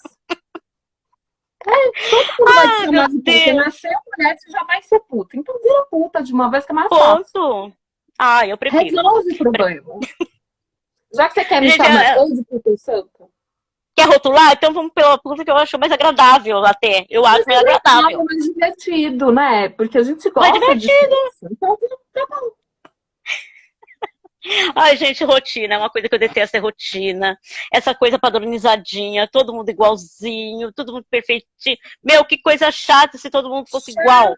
Todo mundo vai te chamar de puta. Você nasceu mulher, você já vai ser puta. Então vira puta de uma vez que é mais fácil. Eu prefiro. Resolve o problema. Já que você quer me chamar de puta e santa. Quer rotular? Então vamos pela puta que eu acho mais agradável até. Eu acho mais agradável. É mais divertido, né? Porque a gente gosta disso. Então, tá bom. Ai, gente, rotina. É uma coisa que eu detesto, é rotina. Essa coisa padronizadinha, todo mundo igualzinho, todo mundo perfeitinho. Meu, que coisa chata se todo mundo fosse igual.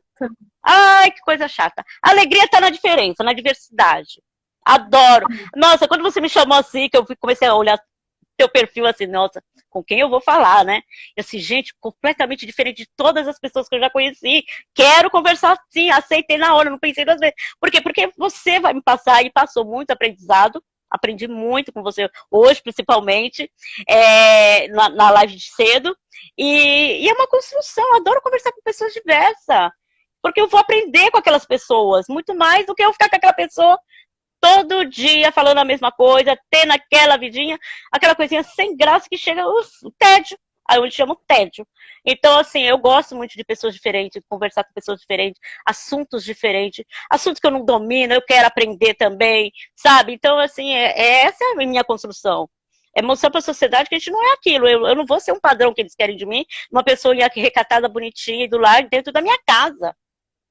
Ai, que coisa chata. A alegria tá na diferença, na diversidade. Adoro. Nossa, quando você me chamou assim, que eu comecei a olhar teu perfil assim, nossa, com quem eu vou falar, né? E assim, gente, completamente diferente de todas as pessoas que eu já conheci. Quero conversar sim, aceitei na hora, não pensei duas vezes. Por quê? Porque você vai me passar e passou muito aprendizado. Aprendi muito com você hoje, principalmente, na live de cedo. E é uma construção, adoro conversar com pessoas diversas. Porque eu vou aprender com aquelas pessoas, muito mais do que eu ficar com aquela pessoa todo dia falando a mesma coisa, tendo aquela vidinha, aquela coisinha sem graça que chega o tédio. Aí eu chamo tédio. Então, assim, eu gosto muito de pessoas diferentes, de conversar com pessoas diferentes, assuntos diferentes, assuntos que eu não domino, eu quero aprender também, sabe? Então, assim, essa é a minha construção. É mostrar para a sociedade que a gente não é aquilo. Eu não vou ser um padrão que eles querem de mim, uma pessoa recatada, bonitinha, do lar, dentro da minha casa,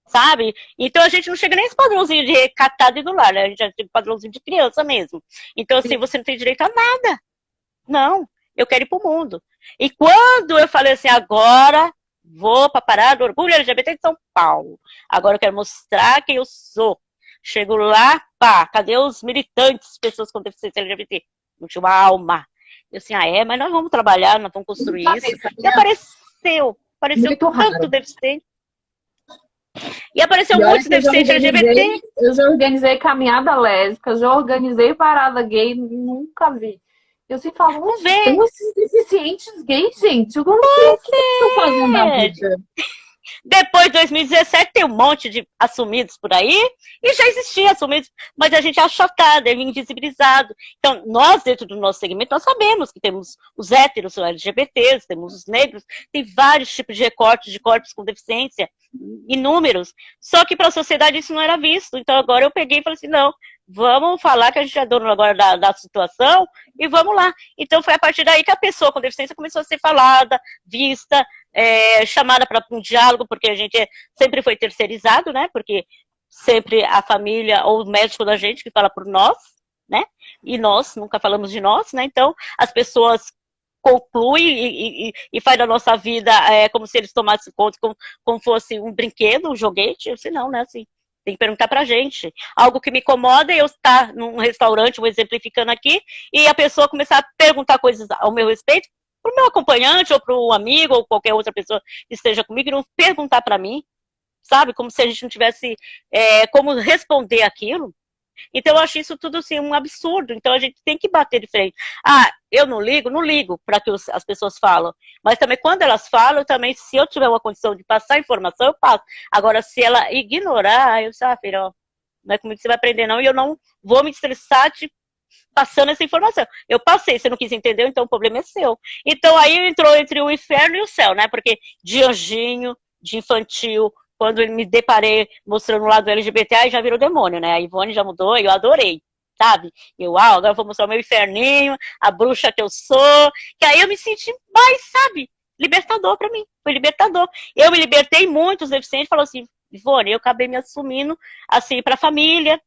sabe? Então a gente não chega nem esse padrãozinho de recatado e do lar, né? A gente já tem padrãozinho de criança mesmo. Então, assim, você não tem direito a nada. Não, eu quero ir pro mundo. E quando eu falei assim, agora vou para a Parada do Orgulho LGBT de São Paulo. Agora eu quero mostrar quem eu sou. Chego lá, pá, cadê os militantes, pessoas com deficiência LGBT? Não tinha uma alma. Eu assim, mas nós vamos trabalhar, nós vamos construir isso. E apareceu muito tanto raro. deficiente. E apareceu um monte de deficiente LGBT. Eu já organizei caminhada lésbica, já organizei parada gay, nunca vi. Eu sempre falo, tem esses deficientes gays, gente. O que estão fazendo na vida? Depois de 2017 tem um monte de assumidos por aí, e já existia assumidos, mas a gente é achatado, é invisibilizado. Então, nós, dentro do nosso segmento, nós sabemos que temos os héteros, os LGBTs, temos os negros, tem vários tipos de recortes de corpos com deficiência, inúmeros. Só que para a sociedade isso não era visto. Então, agora eu peguei e falei assim, não, vamos falar que a gente é dono agora da situação e vamos lá. Então, foi a partir daí que a pessoa com deficiência começou a ser falada, vista, chamada para um diálogo, porque a gente sempre foi terceirizado, né? Porque sempre a família ou o médico da gente que fala por nós, né? E nós nunca falamos de nós, né? Então, as pessoas concluem e faz da nossa vida como se eles tomassem conta como fosse um brinquedo, um joguete. Eu disse, não, né? Assim, tem que perguntar pra gente. Algo que me incomoda é eu estar num restaurante, vou exemplificando aqui, e a pessoa começar a perguntar coisas ao meu respeito, pro meu acompanhante, ou pro amigo, ou qualquer outra pessoa que esteja comigo, e não perguntar pra mim, sabe? Como se a gente não tivesse como responder aquilo. Então, eu acho isso tudo assim, um absurdo. Então, a gente tem que bater de frente. Eu não ligo para que as pessoas falam. Mas também, quando elas falam, também, se eu tiver uma condição de passar informação, eu passo. Agora, se ela ignorar, eu sei, filho, ó, não é comigo que você vai aprender, não. E eu não vou me estressar te passando essa informação. Eu passei, você não quis entender, então o problema é seu. Então, aí entrou entre o inferno e o céu, né? Porque de anjinho, de infantil, quando eu me deparei mostrando o lado LGBT, aí já virou demônio, né? A Ivone já mudou, eu adorei, sabe? Agora eu vou mostrar o meu inferninho, a bruxa que eu sou, que aí eu me senti mais, sabe? Libertador pra mim, foi libertador. Eu me libertei muito, os deficientes falaram assim, Ivone, eu acabei me assumindo, assim, pra família,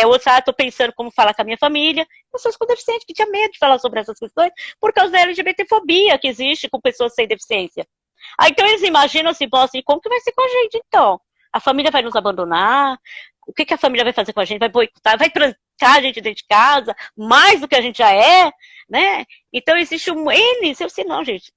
outra, tô pensando como falar com a minha família, pessoas com deficiência, que tinha medo de falar sobre essas questões, por causa da LGBTfobia que existe com pessoas sem deficiência. Aí, então eles imaginam assim, assim, como que vai ser com a gente então? A família vai nos abandonar? O que a família vai fazer com a gente? Vai boicotar? Vai trancar a gente dentro de casa? Mais do que a gente já é? Né? Então existe eles, eu sei não, gente.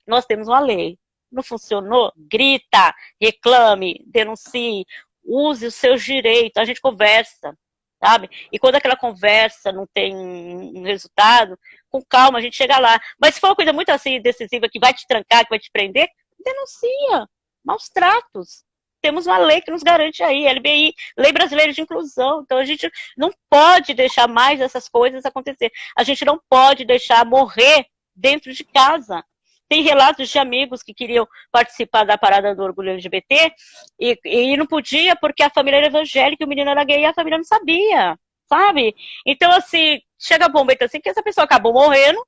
Nós temos uma lei. Não funcionou? Grita, reclame, denuncie, use os seus direitos, a gente conversa, sabe? E quando aquela conversa não tem um resultado, com calma a gente chega lá. Mas se for uma coisa muito assim, decisiva, que vai te trancar, que vai te prender, denuncia. Maus tratos. Temos uma lei que nos garante aí, LBI, Lei Brasileira de Inclusão. Então a gente não pode deixar mais essas coisas acontecer. A gente não pode deixar morrer dentro de casa. Tem relatos de amigos que queriam participar da Parada do Orgulho LGBT e não podia porque a família era evangélica, o menino era gay e a família não sabia, sabe? Então, assim, chega a momento assim que essa pessoa acabou morrendo,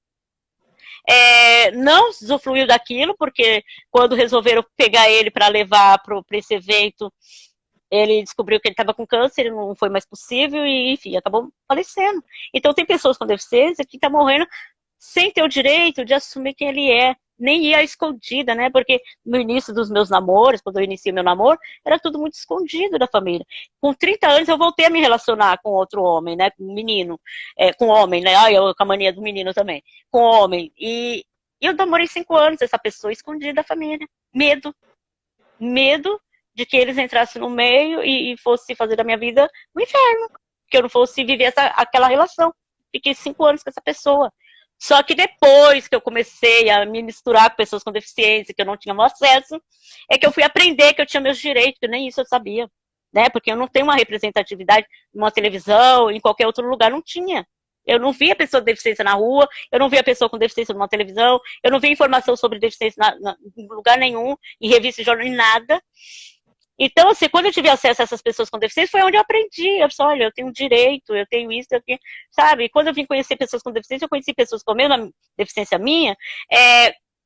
não usufruiu daquilo, porque quando resolveram pegar ele para levar para esse evento, ele descobriu que ele estava com câncer, não foi mais possível e, enfim, acabou falecendo. Então, tem pessoas com deficiência que estão morrendo sem ter o direito de assumir quem ele é, nem ia escondida, né? Porque no início dos meus namoros, quando eu iniciei meu namoro, era tudo muito escondido da família. Com 30 anos eu voltei a me relacionar com outro homem, né? Com um menino, com homem, né? Eu com a mania do menino também, com homem. E eu namorei 5 anos essa pessoa escondida da família. Medo de que eles entrassem no meio e fosse fazer da minha vida um inferno, que eu não fosse viver aquela relação. Fiquei 5 anos com essa pessoa. Só que depois que eu comecei a me misturar com pessoas com deficiência, que eu não tinha meu acesso, é que eu fui aprender que eu tinha meus direitos, que nem isso eu sabia, né? Porque eu não tenho uma representatividade numa televisão, em qualquer outro lugar, não tinha. Eu não via pessoa com deficiência na rua, eu não via pessoa com deficiência numa televisão, eu não via informação sobre deficiência em lugar nenhum, em revista e jornal, em nada. Então, assim, quando eu tive acesso a essas pessoas com deficiência, foi onde eu aprendi. Eu disse, olha, eu tenho um direito, eu tenho isso, eu tenho, sabe? E quando eu vim conhecer pessoas com deficiência, eu conheci pessoas com a mesma deficiência minha,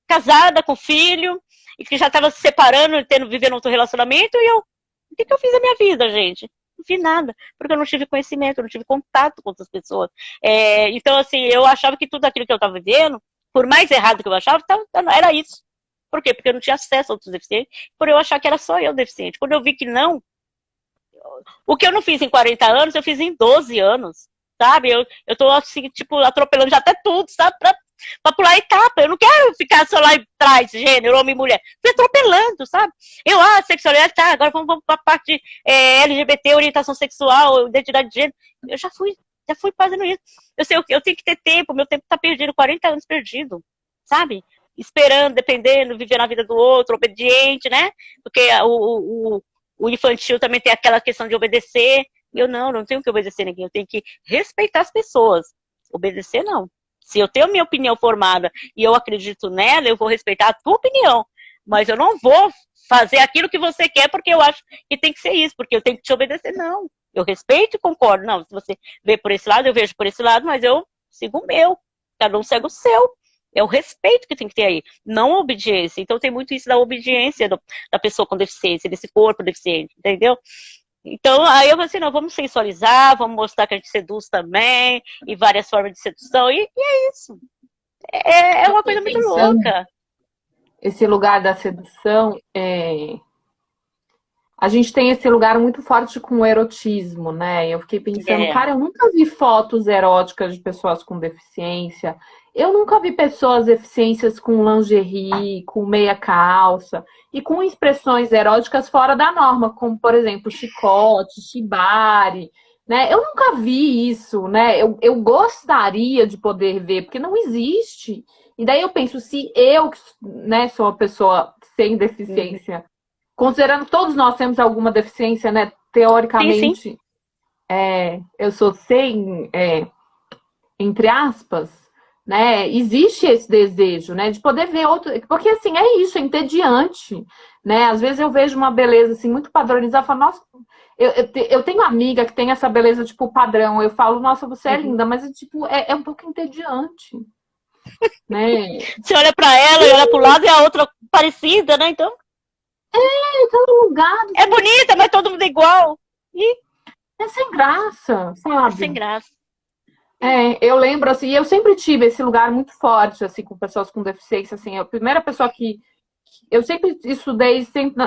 casada, com filho, e que já estava se separando, vivendo outro relacionamento, e eu, o que eu fiz na minha vida, gente? Não fiz nada, porque eu não tive conhecimento, eu não tive contato com outras pessoas. Então, assim, eu achava que tudo aquilo que eu estava vivendo, por mais errado que eu achava, era isso. Por quê? Porque eu não tinha acesso a outros deficientes, por eu achar que era só eu deficiente. Quando eu vi que não, o que eu não fiz em 40 anos, eu fiz em 12 anos, sabe? Eu tô, assim, tipo, atropelando já até tudo, sabe? Pra pular etapa. Eu não quero ficar só lá atrás, gênero, homem e mulher. Fui atropelando, sabe? Sexualidade, tá, agora vamos pra parte LGBT, orientação sexual, identidade de gênero. Eu já fui fazendo isso. Eu sei, eu tenho que ter tempo, meu tempo tá perdido, 40 anos perdido, sabe? Esperando, dependendo, vivendo a vida do outro, obediente, né? Porque o infantil também tem aquela questão de obedecer. Eu não tenho que obedecer ninguém, eu tenho que respeitar as pessoas. Obedecer, não. Se eu tenho minha opinião formada e eu acredito nela, eu vou respeitar a tua opinião. Mas eu não vou fazer aquilo que você quer porque eu acho que tem que ser isso, porque eu tenho que te obedecer. Não. Eu respeito e concordo. Não, se você vê por esse lado, eu vejo por esse lado, mas eu sigo o meu. Cada um segue o seu. É o respeito que tem que ter aí, não a obediência. Então tem muito isso da obediência da pessoa com deficiência, desse corpo deficiente, entendeu? Então, aí eu falei assim, não, vamos sensualizar, vamos mostrar que a gente seduz também, e várias formas de sedução, e é isso. É uma coisa muito louca. Esse lugar da sedução, a gente tem esse lugar muito forte com o erotismo, né? Eu fiquei pensando, cara, eu nunca vi fotos eróticas de pessoas com deficiência, eu nunca vi pessoas deficiências com lingerie, com meia calça, e com expressões eróticas fora da norma, como, por exemplo, chicote, shibari, né? Eu nunca vi isso, né? Eu gostaria de poder ver, porque não existe. E daí eu penso, se eu, né, sou uma pessoa sem deficiência, considerando que todos nós temos alguma deficiência, né? Teoricamente, sim. Eu sou sem, entre aspas, né? Existe esse desejo, né? De poder ver outro. Porque assim, é isso, é entediante, né? Às vezes eu vejo uma beleza assim, muito padronizada, eu falo, nossa, eu tenho amiga que tem essa beleza, tipo, padrão. Eu falo, nossa, você é linda, mas tipo, é um pouco entediante. Né? Você olha pra ela e olha pro lado e a outra parecida, né? Então. Todo lugar. É bonita, mas todo mundo é igual. E é sem graça, sabe? É sem graça. Eu lembro, assim, eu sempre tive esse lugar muito forte, assim, com pessoas com deficiência, assim, a primeira pessoa que eu sempre estudei, sempre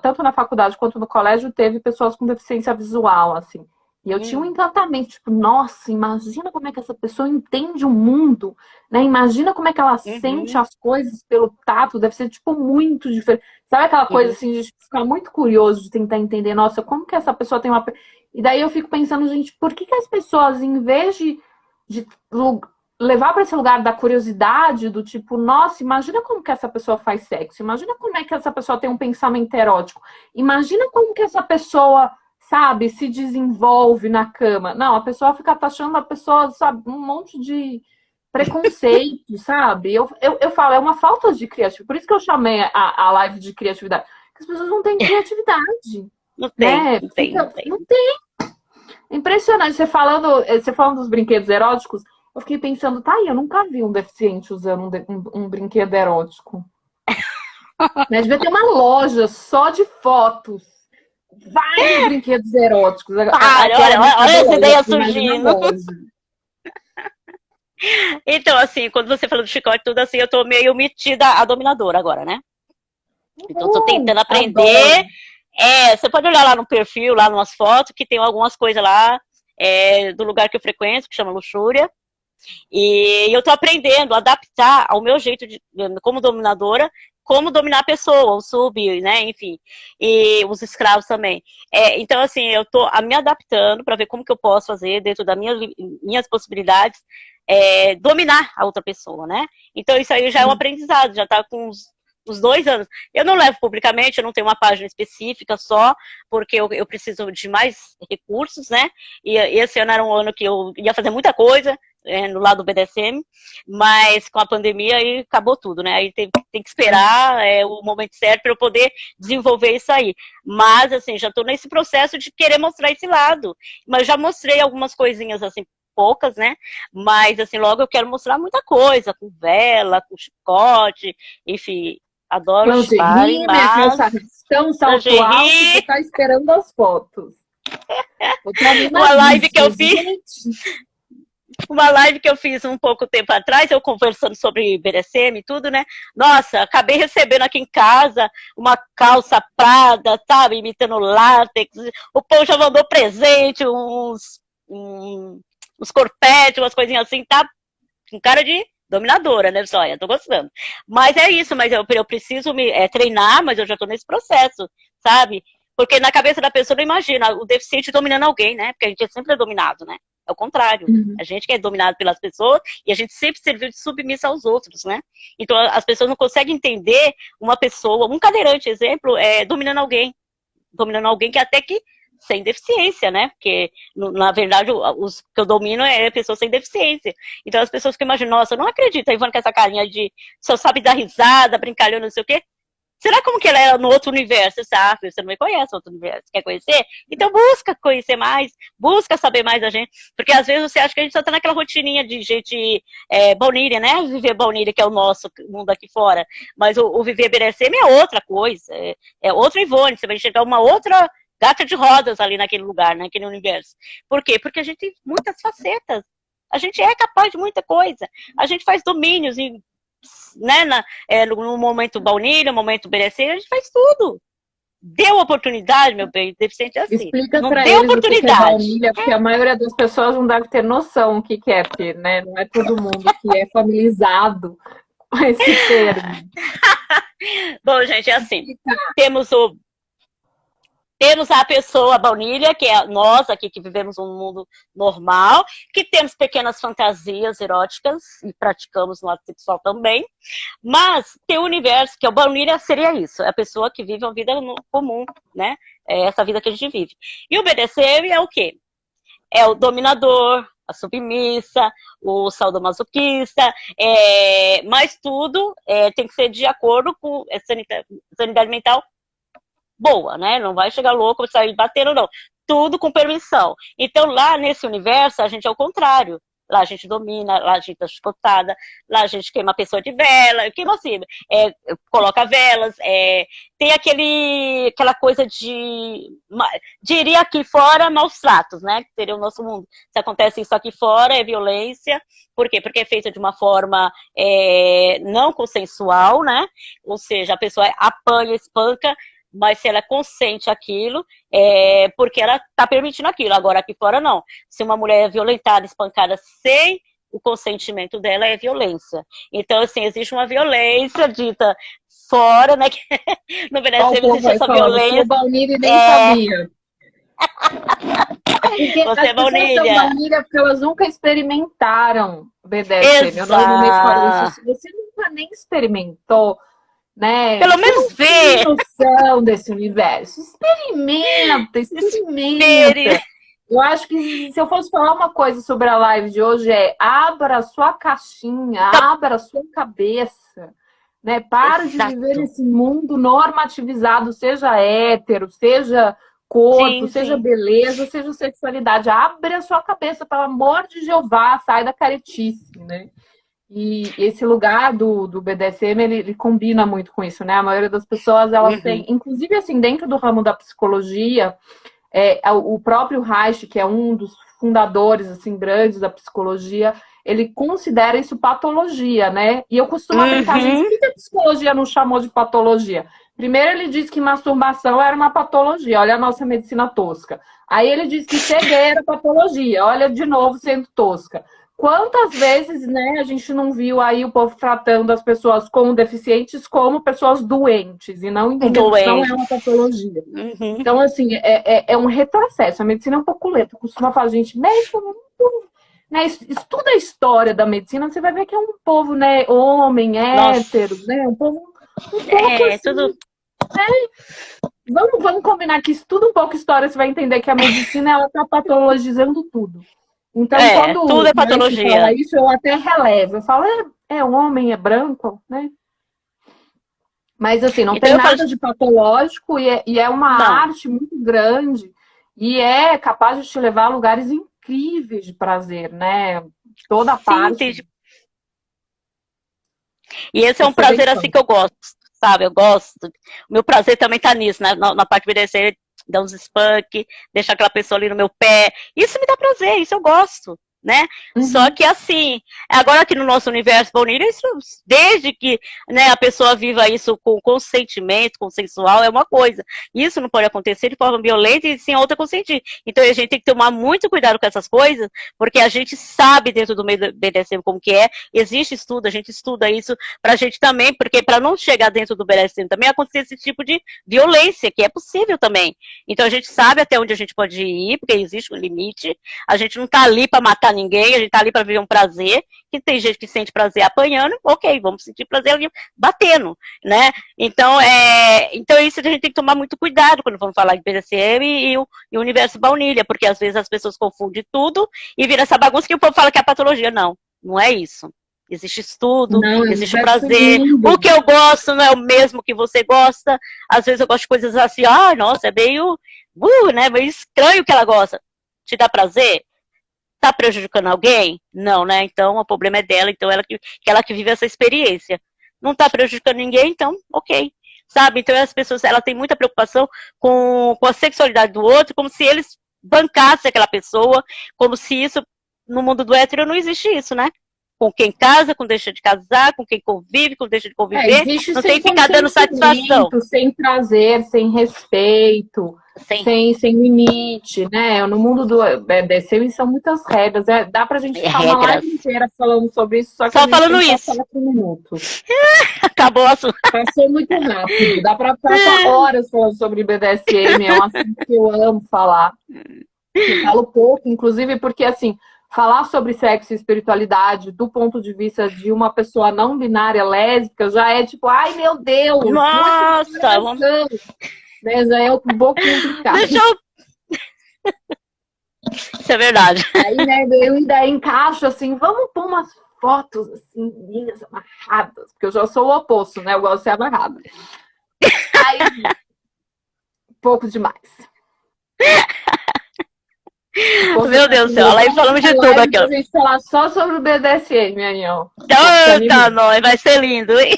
tanto na faculdade quanto no colégio, teve pessoas com deficiência visual, assim, e eu tinha um encantamento, tipo, nossa, imagina como é que essa pessoa entende o mundo, né, imagina como é que ela sente as coisas pelo tato, deve ser, tipo, muito diferente, sabe aquela coisa, assim, de ficar muito curioso, de tentar entender, nossa, como que essa pessoa tem uma... E daí eu fico pensando, gente, por que as pessoas, em vez de levar para esse lugar da curiosidade, do tipo, nossa, imagina como que essa pessoa faz sexo, imagina como é que essa pessoa tem um pensamento erótico, imagina como que essa pessoa, sabe, se desenvolve na cama. Não, a pessoa fica taxando a pessoa, sabe, um monte de preconceito, sabe? Eu falo, é uma falta de criatividade. Por isso que eu chamei a live de criatividade. Porque as pessoas não têm criatividade. Não tem, né? Não tem. Impressionante. Você falando dos brinquedos eróticos, eu fiquei pensando, tá aí, eu nunca vi um deficiente usando um brinquedo erótico. Devia ter uma loja só de fotos. Vários brinquedos eróticos. Olha essa ideia surgindo. Então, assim, quando você falou do chicote, tudo assim, eu tô meio metida a dominadora agora, né? Então, tô tentando aprender. Adoro. Você pode olhar lá no perfil, lá nas fotos, que tem algumas coisas lá do lugar que eu frequento, que chama Luxúria. E eu tô aprendendo a adaptar ao meu jeito como dominadora, como dominar a pessoa, o sub, né, enfim, e os escravos também. Então, assim, eu tô me adaptando para ver como que eu posso fazer, dentro das minhas possibilidades, dominar a outra pessoa, né? Então, isso aí já é um aprendizado, já tá com uns 2 anos. Eu não levo publicamente, eu não tenho uma página específica só, porque eu preciso de mais recursos, né? E esse ano era um ano que eu ia fazer muita coisa, no lado do BDSM, mas com a pandemia aí acabou tudo, né? Aí tem que esperar o momento certo para eu poder desenvolver isso aí. Mas, assim, já estou nesse processo de querer mostrar esse lado. Mas já mostrei algumas coisinhas, assim, poucas, né? Mas, assim, logo eu quero mostrar muita coisa, com vela, com chicote, enfim, adoro Lingerie, minha calça arrastão, salto alto, você tá esperando as fotos. Uma live que eu fiz... Uma live que eu fiz um pouco tempo atrás, eu conversando sobre BDSM e tudo, né? Nossa, acabei recebendo aqui em casa uma calça Prada, sabe? Imitando látex. O povo já mandou presente, uns corpetes, umas coisinhas assim, tá? Com cara de dominadora, né? Só, eu tô gostando. Mas é isso, mas eu preciso me treinar, mas eu já tô nesse processo, sabe? Porque na cabeça da pessoa não imagina o deficiente dominando alguém, né? Porque a gente sempre é dominado, né? É o contrário. A gente que é dominado pelas pessoas e a gente sempre serviu de submissa aos outros, né? Então as pessoas não conseguem entender uma pessoa, um cadeirante, exemplo, dominando alguém que até que sem deficiência, né? Porque, na verdade, os que eu domino é pessoas sem deficiência. Então as pessoas ficam imaginando, nossa, eu não acredito a Ivana com essa carinha de só sabe dar risada, brincalhão, não sei o quê. Será como que ela era no outro universo? Você não me conhece outro universo, quer conhecer? Então busca conhecer mais, busca saber mais da gente, porque às vezes você acha que a gente só tá naquela rotininha de gente baunilha, né? Viver baunilha, que é o nosso mundo aqui fora, mas o viver BDSM é outra coisa, é outra Ivone, você vai enxergar uma outra gata de rodas ali naquele lugar, naquele universo. Por quê? Porque a gente tem muitas facetas, a gente é capaz de muita coisa, a gente faz domínios em né, no momento baunilha, no momento BDSM, a gente faz tudo. Deu oportunidade, meu bem, deficiente é assim. Explica não pra deu eles oportunidade. O que é baunilha, porque a maioria das pessoas não deve ter noção o que é, porque né, não é todo mundo que é familiarizado com esse termo. Bom, gente, é assim, temos a pessoa baunilha, que é nós aqui que vivemos um mundo normal, que temos pequenas fantasias eróticas e praticamos no ato sexual também, mas tem o universo, que é o baunilha, seria isso, é a pessoa que vive uma vida comum, né? É essa vida que a gente vive. E o BDSM é o quê? É o dominador, a submissa, o sadomasoquista, mas tudo tem que ser de acordo com a sanidade mental boa, né? Não vai chegar louco, sair batendo, não. Tudo com permissão. Então, lá nesse universo, a gente é o contrário. Lá a gente domina, lá a gente dá chicotada, lá a gente queima a pessoa de vela, queima assim, coloca velas, tem aquela coisa diria aqui fora, maus tratos, né? Que seria o nosso mundo. Se acontece isso aqui fora, é violência. Por quê? Porque é feita de uma forma não consensual, né? Ou seja, a pessoa apanha, espanca, mas se ela consente aquilo, porque ela está permitindo aquilo. Agora, aqui fora, não. Se uma mulher é violentada, espancada sem o consentimento dela, é violência. Então, assim, existe uma violência dita fora, né? No BDSM existe essa violência. Eu baunilha e nem sabia. Porque você as pessoas são baunilha porque elas nunca experimentaram BDSM. Eu normalmente falo isso. Se você nunca nem experimentou, né? Pelo menos ver. Tem noção desse universo. Experimenta. Eu acho que se eu fosse falar uma coisa sobre a live de hoje abra a sua caixinha, abra a sua cabeça, né? Para de viver nesse mundo normativizado, seja hétero, seja corpo, seja beleza, seja sexualidade. Abre a sua cabeça, pelo amor de Jeová, sai da caretice, né? E esse lugar do BDSM, ele combina muito com isso, né? A maioria das pessoas, elas têm, inclusive assim, dentro do ramo da psicologia, o próprio Reich, que é um dos fundadores, assim, grandes da psicologia, ele considera isso patologia, né? E eu costumo brincar, gente, por que a psicologia não chamou de patologia? Primeiro ele disse que masturbação era uma patologia, olha a nossa medicina tosca. Aí ele disse que cegueira era patologia, olha de novo sendo tosca. Quantas vezes, né, a gente não viu aí o povo tratando as pessoas como deficientes como pessoas doentes e não entendendo que não é uma patologia. Então, assim, é um retrocesso. A medicina é um pouco lenta. Costuma falar, gente, médico, né, estuda a história da medicina, você vai ver que é um povo, né, homem, hétero, né, um pouco assim, tudo... Vamos combinar que estuda um pouco história, você vai entender que a medicina, ela tá patologizando tudo. Então, quando tudo o é Márcio fala patologia. isso, eu até relevo. Eu falo, um homem é branco, né? Mas, assim, não Então tem eu falo, nada de patológico e é uma não, arte muito grande e é capaz de te levar a lugares incríveis de prazer, né? Toda a sim, parte e esse é de um prazer assim sedenção. que eu gosto, sabe? Eu gosto. O meu prazer também tá nisso, né? Na parte de BDSM, dar uns spunk, deixar aquela pessoa ali no meu pé. Isso me dá prazer, isso eu gosto, né? Só Uhum. que assim, agora aqui no nosso universo baunilha, isso, desde que, né, a pessoa viva isso com consentimento, consensual, é uma coisa. Isso não pode acontecer de forma violenta e sem outra consentir. Então a gente tem que tomar muito cuidado com essas coisas, porque a gente sabe dentro do meio do BDSM como que é, existe estudo, a gente estuda isso pra gente também, porque para não chegar dentro do BDSM também acontecer esse tipo de violência, que é possível também. Então a gente sabe até onde a gente pode ir, porque existe um limite. A gente não tá ali para matar ninguém, a gente tá ali para viver um prazer. Que tem gente que sente prazer apanhando, ok, vamos sentir prazer ali batendo, né? Então, então isso a gente tem que tomar muito cuidado quando vamos falar de BDSM e o universo baunilha, porque às vezes as pessoas confundem tudo e vira essa bagunça que o povo fala que é patologia. Não, não é isso. Existe estudo, Não, é um existe o universo prazer. O lindo. que eu gosto não é o mesmo que você gosta. Às vezes eu gosto de coisas assim, nossa, é meio, né, meio estranho que ela gosta. Te dá prazer? Tá prejudicando alguém? Não, né? Então o problema é dela, então ela que vive essa experiência. Não tá prejudicando ninguém, então, ok. Sabe? Então as pessoas, ela tem muita preocupação com a sexualidade do outro, como se eles bancassem aquela pessoa, como se isso, no mundo do hétero, não existe isso, né? Com quem casa, com quem deixa de casar, com quem convive, com quem deixa de conviver, Existe não tem sem que ficar dando satisfação. consentimento, sem prazer, sem respeito, Sem sem limite, né? No mundo do BDSM são muitas regras. Dá pra gente ficar uma regras. live inteira falando sobre isso, só que a Só gente tem falando só isso. 4 minutos. Acabou o assunto. Passou muito rápido. Dá pra passar horas falando sobre BDSM, é um assunto que eu amo falar. Eu falo pouco, inclusive, porque assim, falar sobre sexo e espiritualidade do ponto de vista de uma pessoa não binária lésbica já é tipo, ai meu Deus, muita Nossa, vamos... informação, né? Já é um pouco complicado. Deixa eu... Isso é verdade. Aí, né, eu ainda encaixo assim, vamos pôr umas fotos assim, minhas amarradas, porque eu já sou o oposto, né? Eu gosto de ser amarrada. Aí, pouco demais. Meu Deus do céu, lá falamos de tudo aqui, ó. A gente falar só sobre o BDSM, Aniel. Tá, não, vai ser lindo, hein?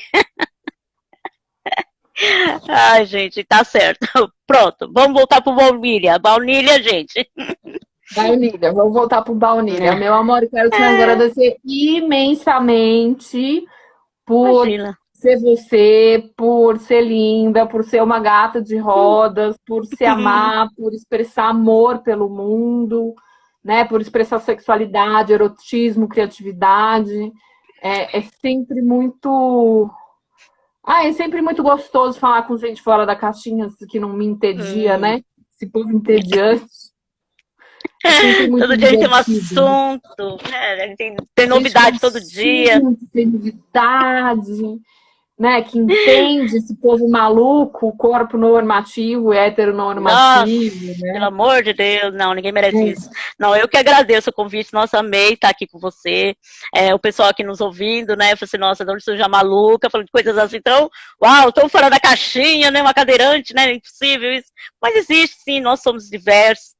Ai, gente, tá certo. Pronto, vamos voltar pro baunilha. Baunilha, gente. Baunilha, vamos voltar pro baunilha. Meu amor, eu quero te agradecer imensamente por Imagina. ser você, por ser linda, por ser uma gata de rodas, por se amar, por expressar amor pelo mundo, né? Por expressar sexualidade, erotismo, criatividade. É sempre muito. É sempre muito gostoso falar com gente fora da caixinha que não me entedia, né? Esse povo entediante. É sempre muito Todo dia a gente tem um divertido. assunto, né? Tem A gente tem novidade todo dia. assunto, tem novidade, né? Que entende esse povo maluco, corpo normativo, Nossa, heteronormativo, pelo né? amor de Deus, não, ninguém merece isso. Não, eu que agradeço o convite, nossa, amei estar aqui com você, o pessoal aqui nos ouvindo, né, eu falei assim, nossa, de onde surgiu a maluca, falando de coisas assim, então, uau, tão fora da caixinha, né, uma cadeirante, né, impossível isso, mas existe sim, nós somos diversos,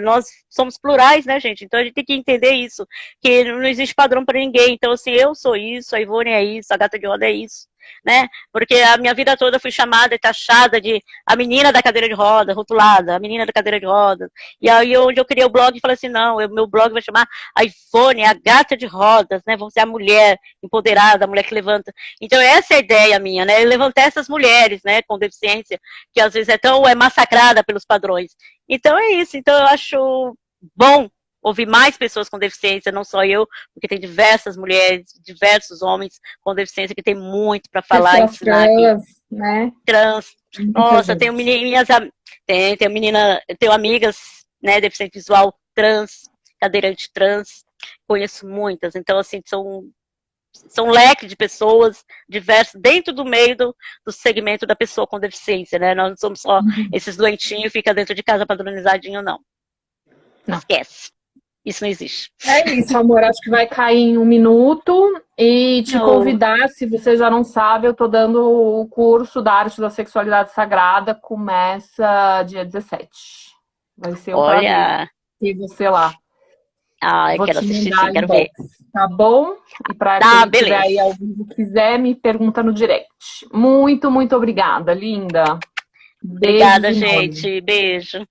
nós somos plurais, né, gente, então a gente tem que entender isso, que não existe padrão para ninguém, então assim, eu sou isso, a Ivone é isso, a Gata de Roda é isso, né, porque a minha vida toda fui chamada e taxada de a menina da cadeira de roda, rotulada, a menina da cadeira de roda. E aí, onde eu criei o blog, falei assim, não, meu blog vai chamar a Ivone, a gata de rodas, né? Vamos ser a mulher empoderada, a mulher que levanta. Então, essa é a ideia minha, né? Levantar essas mulheres, né, com deficiência, que às vezes é massacrada pelos padrões. Então, é isso. Então, eu acho bom ouvir mais pessoas com deficiência, não só eu, porque tem diversas mulheres, diversos homens com deficiência que tem muito para falar e Pessoas ensinar aqui. trans, né? Trans. Muita Nossa, tenho gente. meninas, tenho menina, tenho amigas, né, deficiente visual trans, cadeirante trans, conheço muitas. Então, assim, são um leque de pessoas diversas dentro do meio do segmento da pessoa com deficiência, né? Nós não somos só esses doentinhos que ficam dentro de casa padronizadinho, não. Não. Esquece. Isso não existe. É isso, amor. Acho que vai cair em 1 minuto. E te Oh, convidar, se você já não sabe, eu tô dando o curso da Arte da Sexualidade Sagrada. Começa dia 17. Vai ser um prazer olha, ter você lá. ah, eu Vou quero te assistir mandar sim, quero ver. inbox, tá bom? E para Tá, quem estiver aí ao beleza. vivo quiser, me pergunta no direct. Muito, muito obrigada, linda. Beijos Obrigada, enormes. gente. Beijo.